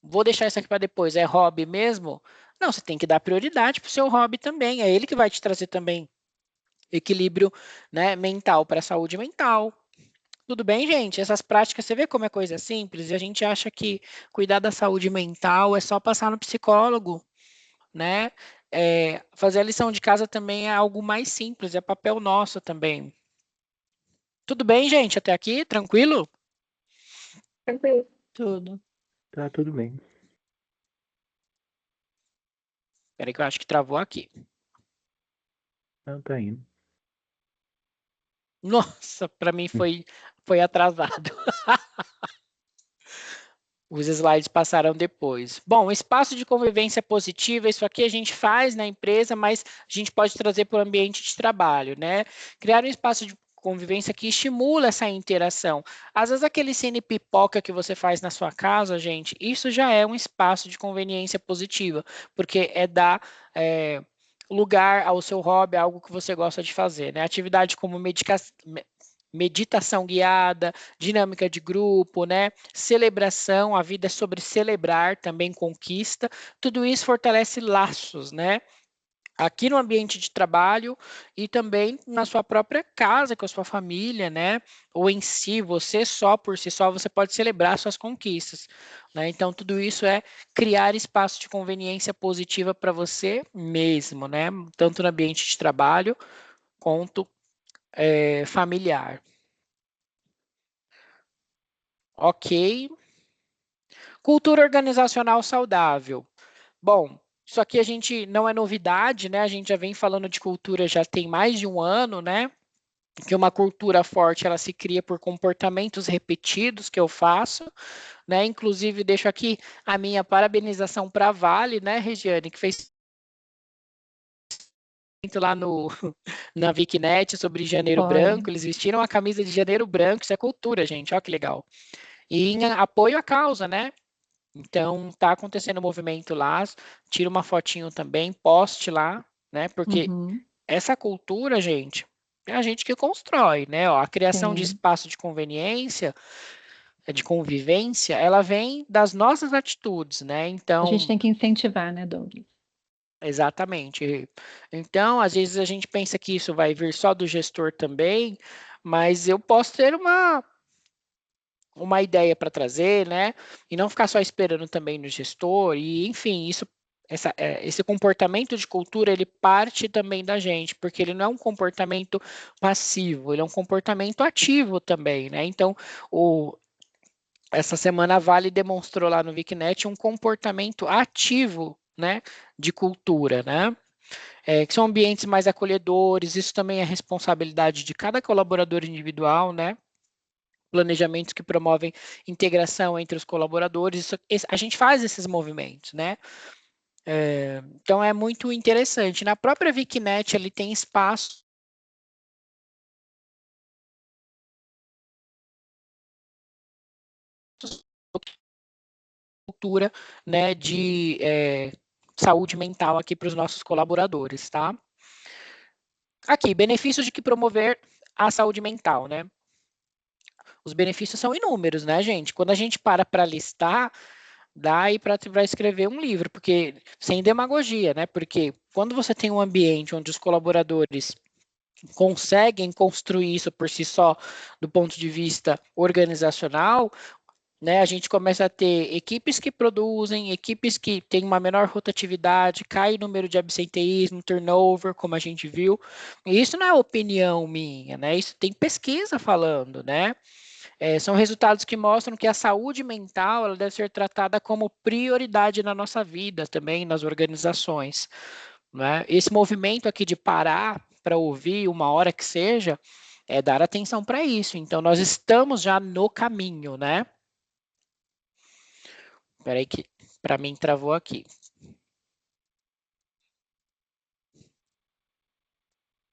vou deixar isso aqui para depois, é hobby mesmo? Não, você tem que dar prioridade para o seu hobby também. É ele que vai te trazer também equilíbrio, né, mental para a saúde mental. Tudo bem, gente? Essas práticas, você vê como é coisa simples e a gente acha que cuidar da saúde mental é só passar no psicólogo, né? Fazer a lição de casa também é algo mais simples, é papel nosso também. Tudo bem, gente? Até aqui? Tranquilo? Tranquilo. Tudo. Tá tudo bem. Peraí que eu acho que travou aqui. Não, tá indo. Nossa, para mim foi atrasado. Os slides passaram depois. Bom, espaço de convivência positiva, isso aqui a gente faz na empresa, mas a gente pode trazer para o ambiente de trabalho, né? Criar um espaço de convivência que estimula essa interação. Às vezes aquele cine pipoca que você faz na sua casa, gente, isso já é um espaço de conveniência positiva, porque é dar lugar ao seu hobby, algo que você gosta de fazer, né? Atividade como meditação guiada, dinâmica de grupo, né? Celebração, a vida é sobre celebrar, também conquista. Tudo isso fortalece laços, né? Aqui no ambiente de trabalho e também na sua própria casa, com a sua família, né? Ou em si, você só por si só, você pode celebrar suas conquistas, né? Então, tudo isso é criar espaço de conveniência positiva para você mesmo, né? Tanto no ambiente de trabalho quanto familiar. Ok. Cultura organizacional saudável. Bom, isso aqui a gente não é novidade, né? A gente já vem falando de cultura já tem mais de um ano, né? Que uma cultura forte ela se cria por comportamentos repetidos que eu faço, né? Inclusive deixo aqui a minha parabenização para a Vale, né, Regiane, que fez lá no na Vicnet sobre Janeiro Foi. Branco, eles vestiram a camisa de Janeiro Branco, isso é cultura, gente, olha que legal. E em apoio à causa, né? Então, está acontecendo um movimento lá, tira uma fotinho também, poste lá, né? Porque Uhum. essa cultura, gente, é a gente que constrói, né? Ó, a criação de Sim. espaço de conveniência, de convivência, ela vem das nossas atitudes, né? A gente Então, tem que incentivar, né, Douglas? exatamente. Então, às vezes a gente pensa que isso vai vir só do gestor também, mas eu posso ter uma ideia para trazer, né? E não ficar só esperando também no gestor. E, enfim, esse comportamento de cultura, ele parte também da gente, porque ele não é um comportamento passivo, ele é um comportamento ativo também, né? Então, essa semana a Vale demonstrou lá no Vicnet um comportamento ativo, né? De cultura, né? Que são ambientes mais acolhedores, isso também é responsabilidade de cada colaborador individual, né? Planejamentos que promovem integração entre os colaboradores. A gente faz esses movimentos, né? Então é muito interessante. Na própria Vicnet ele tem espaço cultura, né, de saúde mental aqui para os nossos colaboradores, tá? Aqui, benefícios de que promover a saúde mental, né? Os benefícios são inúmeros, né, gente? Quando a gente para listar, dá aí para escrever um livro, porque sem demagogia, né? Porque quando você tem um ambiente onde os colaboradores conseguem construir isso por si só, do ponto de vista organizacional, né? A gente começa a ter equipes que produzem, equipes que têm uma menor rotatividade, cai o número de absenteísmo, turnover, como a gente viu. E isso não é opinião minha, né? Isso tem pesquisa falando, né? São resultados que mostram que a saúde mental ela deve ser tratada como prioridade na nossa vida também, nas organizações. Né? Esse movimento aqui de parar para ouvir uma hora que seja, é dar atenção para isso. Então, nós estamos já no caminho, né? Espera aí que para mim travou aqui.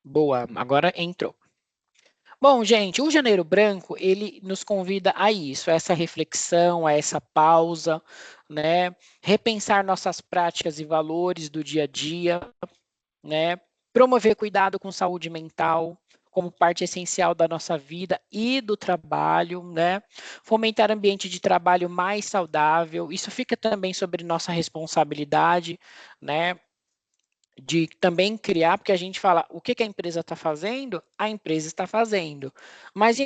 Boa, agora entrou. Bom, gente, o Janeiro Branco, ele nos convida a isso, a essa reflexão, a essa pausa, né? Repensar nossas práticas e valores do dia a dia, né? Promover cuidado com saúde mental, como parte essencial da nossa vida e do trabalho, né? Fomentar ambiente de trabalho mais saudável, isso fica também sobre nossa responsabilidade, né? De também criar, porque a gente fala, o que a empresa está fazendo? A empresa está fazendo. Mas a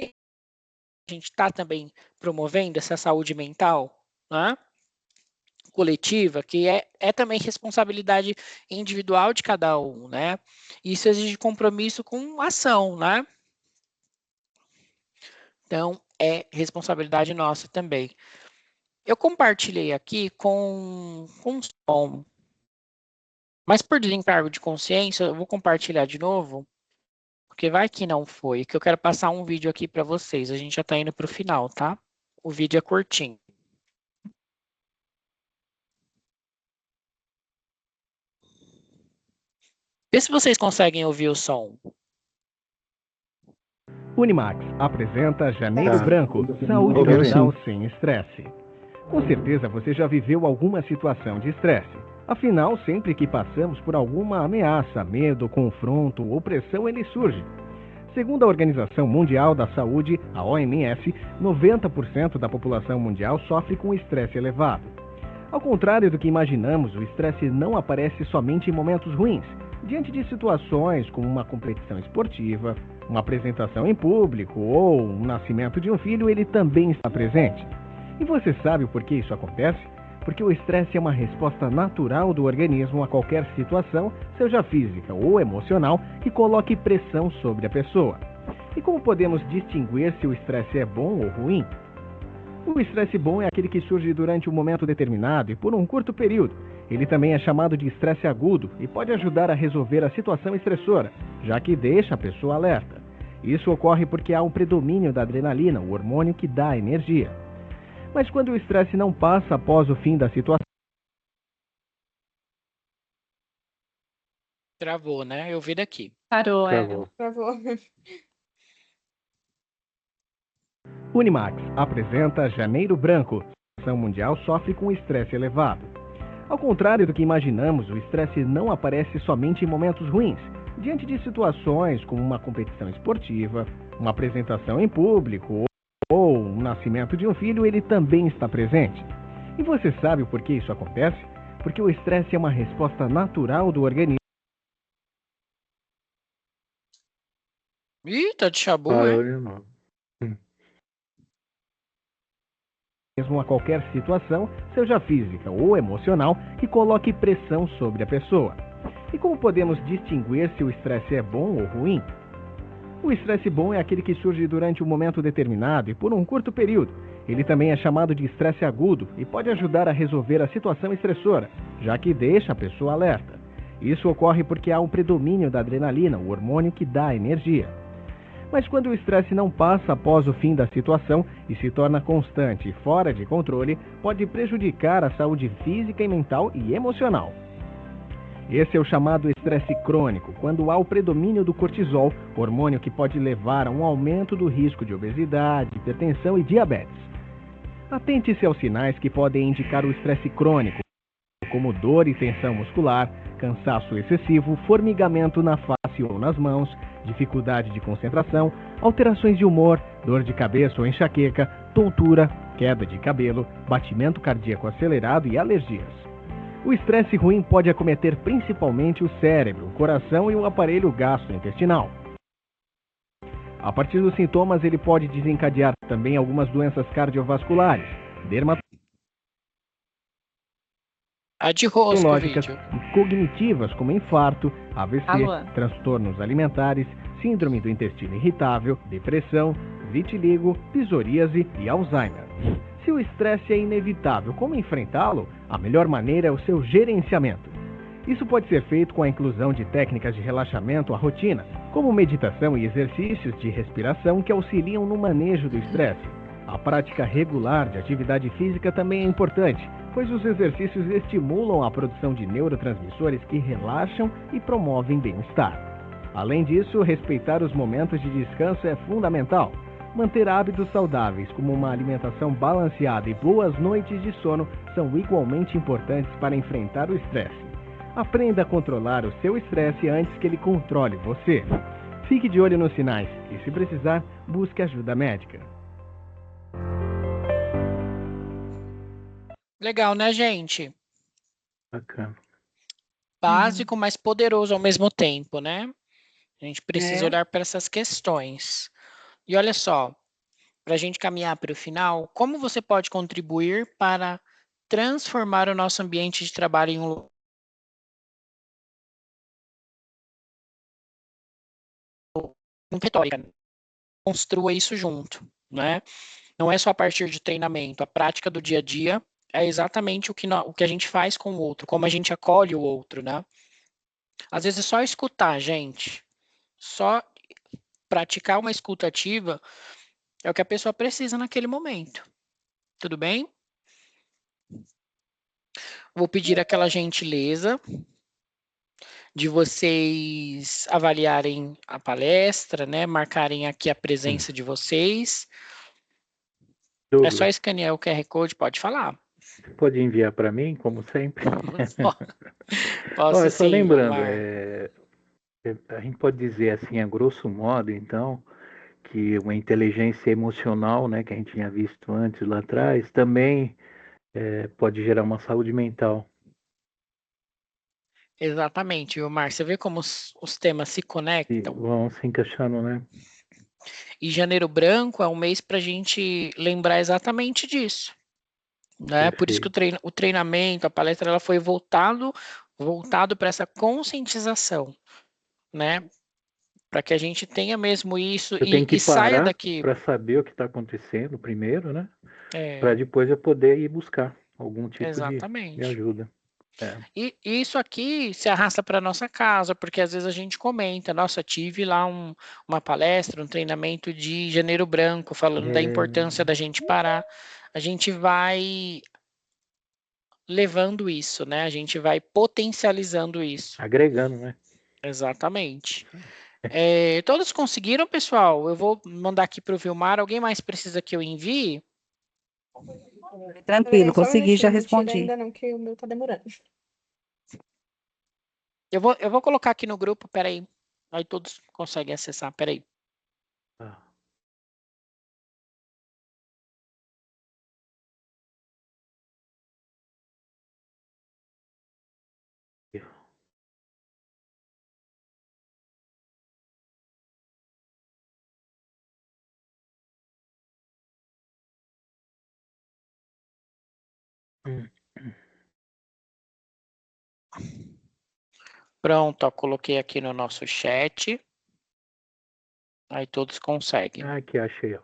gente está também promovendo essa saúde mental, né? Coletiva, que é também responsabilidade individual de cada um, né? Isso exige compromisso com ação, né? Então, é responsabilidade nossa também. Eu compartilhei aqui com som, mas por desencargo de consciência, eu vou compartilhar de novo, porque vai que não foi, que eu quero passar um vídeo aqui para vocês. A gente já está indo para o final, tá? O vídeo é curtinho. Vê se vocês conseguem ouvir o som. Unimax apresenta Janeiro Tá. Branco, saúde Ouvindo mental sem estresse. Com certeza você já viveu alguma situação de estresse. Afinal, sempre que passamos por alguma ameaça, medo, confronto ou pressão, ele surge. Segundo a Organização Mundial da Saúde, a OMS, 90% da população mundial sofre com estresse elevado. Ao contrário do que imaginamos, o estresse não aparece somente em momentos ruins. Diante de situações como uma competição esportiva, uma apresentação em público ou o nascimento de um filho, ele também está presente. E você sabe por que isso acontece? Porque o estresse é uma resposta natural do organismo a qualquer situação, seja física ou emocional, que coloque pressão sobre a pessoa. E como podemos distinguir se o estresse é bom ou ruim? O estresse bom é aquele que surge durante um momento determinado e por um curto período. Ele também é chamado de estresse agudo e pode ajudar a resolver a situação estressora, já que deixa a pessoa alerta. Isso ocorre porque há um predomínio da adrenalina, o hormônio que dá energia. Mas quando o estresse não passa após o fim da situação... Travou, né? Eu vi daqui. Parou, Travou. Por favor. Unimax apresenta Janeiro Branco. A população mundial sofre com estresse elevado. Ao contrário do que imaginamos, o estresse não aparece somente em momentos ruins. Diante de situações como uma competição esportiva, uma apresentação em público ou o nascimento de um filho, ele também está presente. E você sabe por que isso acontece? Porque o estresse é uma resposta natural do organismo Ih, tá de chabu, Parou hein? de novo. a qualquer situação, seja física ou emocional, que coloque pressão sobre a pessoa. E como podemos distinguir se o estresse é bom ou ruim? O estresse bom é aquele que surge durante um momento determinado e por um curto período. Ele também é chamado de estresse agudo e pode ajudar a resolver a situação estressora, já que deixa a pessoa alerta. Isso ocorre porque há um predomínio da adrenalina, o hormônio que dá energia. Mas quando o estresse não passa após o fim da situação e se torna constante e fora de controle, pode prejudicar a saúde física e mental e emocional. Esse é o chamado estresse crônico, quando há o predomínio do cortisol, hormônio que pode levar a um aumento do risco de obesidade, hipertensão e diabetes. Atente-se aos sinais que podem indicar o estresse crônico, como dor e tensão muscular, cansaço excessivo, formigamento na face ou nas mãos, dificuldade de concentração, alterações de humor, dor de cabeça ou enxaqueca, tontura, queda de cabelo, batimento cardíaco acelerado e alergias. O estresse ruim pode acometer principalmente o cérebro, o coração e o aparelho gastrointestinal. A partir dos sintomas, ele pode desencadear também algumas doenças cardiovasculares, A de rosca o dermatológicas vídeo. e cognitivas, como infarto, AVC, Alô? transtornos alimentares, síndrome do intestino irritável, depressão, vitiligo, psoríase e Alzheimer. Se o estresse é inevitável, como enfrentá-lo? A melhor maneira é o seu gerenciamento. Isso pode ser feito com a inclusão de técnicas de relaxamento à rotina, como meditação e exercícios de respiração que auxiliam no manejo do estresse. A prática regular de atividade física também é importante, pois os exercícios estimulam a produção de neurotransmissores que relaxam e promovem bem-estar. Além disso, respeitar os momentos de descanso é fundamental. Manter hábitos saudáveis, como uma alimentação balanceada e boas noites de sono, são igualmente importantes para enfrentar o estresse. Aprenda a controlar o seu estresse antes que ele controle você. Fique de olho nos sinais e, se precisar, busque ajuda médica. Legal, né, gente? Bacana. Básico, mas poderoso ao mesmo tempo, né? A gente precisa É. olhar para essas questões. E olha só, para a gente caminhar para o final, como você pode contribuir para transformar o nosso ambiente de trabalho em um retórica? Construa isso junto, né? Não é só a partir de treinamento, a prática do dia a dia é exatamente o que a gente faz com o outro, como a gente acolhe o outro, né? Às vezes só escutar, gente, só praticar uma escuta ativa é o que a pessoa precisa naquele momento. Tudo bem? Vou pedir aquela gentileza de vocês avaliarem a palestra, né? Marcarem aqui a presença de vocês. É só Douglas, escanear o QR Code, pode falar. você pode enviar para mim, como sempre? Posso Só sim, lembrando, Vilmar. a gente pode dizer assim, a grosso modo, então, que uma inteligência emocional, né, que a gente tinha visto antes lá atrás, também pode gerar uma saúde mental. Exatamente, Vilmar. Você vê como os temas se E conectam? vão se encaixando, né? E Janeiro Branco é um mês para a gente lembrar exatamente disso, né? Por isso que Perfeito. o treinamento, a palestra, ela foi voltado para essa conscientização, né? Para que a gente tenha mesmo isso Eu tenho que e saia parar daqui. para saber o que está acontecendo primeiro, né? Para É, depois eu poder ir buscar algum tipo de exatamente. ajuda. E isso aqui se arrasta para nossa casa, porque às vezes a gente comenta, nossa, tive lá uma palestra, um treinamento de Janeiro Branco, falando da importância da gente parar. A gente vai levando isso, né? A gente vai potencializando isso. Agregando, né? Exatamente. Todos conseguiram, pessoal? Eu vou mandar aqui para o Vilmar. Alguém mais precisa que eu envie? Tranquilo, Só um consegui, já minutinho, não tira respondi. ainda não, que o meu tá demorando. Eu vou colocar aqui no grupo, peraí. Aí todos conseguem acessar, peraí. Ah. Pronto, ó, coloquei aqui no nosso chat. Aí todos conseguem. Ah, aqui achei, ó.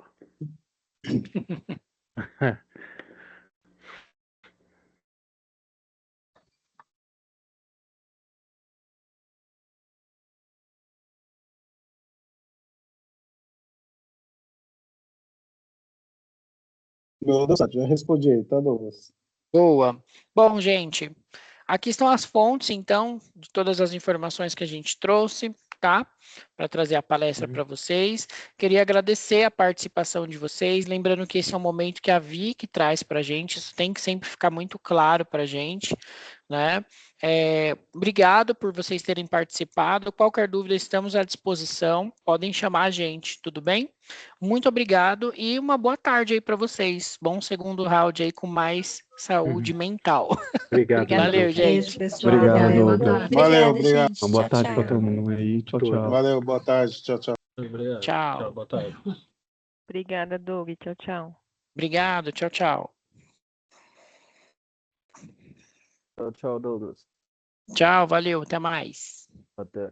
Meu Deus, já respondi aí, tá, Douglas? Boa. Bom, gente, aqui estão as fontes, então, de todas as informações que a gente trouxe, tá? Para trazer a palestra para vocês. Queria agradecer a participação de vocês, lembrando que esse é um momento que a VIC traz para a gente, isso tem que sempre ficar muito claro para a gente, né? Obrigado por vocês terem participado. Qualquer dúvida, estamos à disposição. Podem chamar a gente, tudo bem? Muito obrigado e uma boa tarde aí para vocês. Bom segundo round aí com mais saúde mental. Obrigado, Obrigada, Valeu, Douglas. gente. Beijo, pessoal. Obrigado, Valeu, boa Douglas. tarde. Valeu, Obrigada, obrigado. gente. Uma boa Tchau, tarde para tchau. todo mundo aí. Tchau, tchau. Valeu, boa tarde. Tchau, tchau. Obrigado. Tchau. Tchau, boa tarde. Obrigada, Doug. Tchau, tchau. Obrigado. Tchau, tchau. Tchau, tchau, Douglas. Tchau, valeu. Até mais. Até.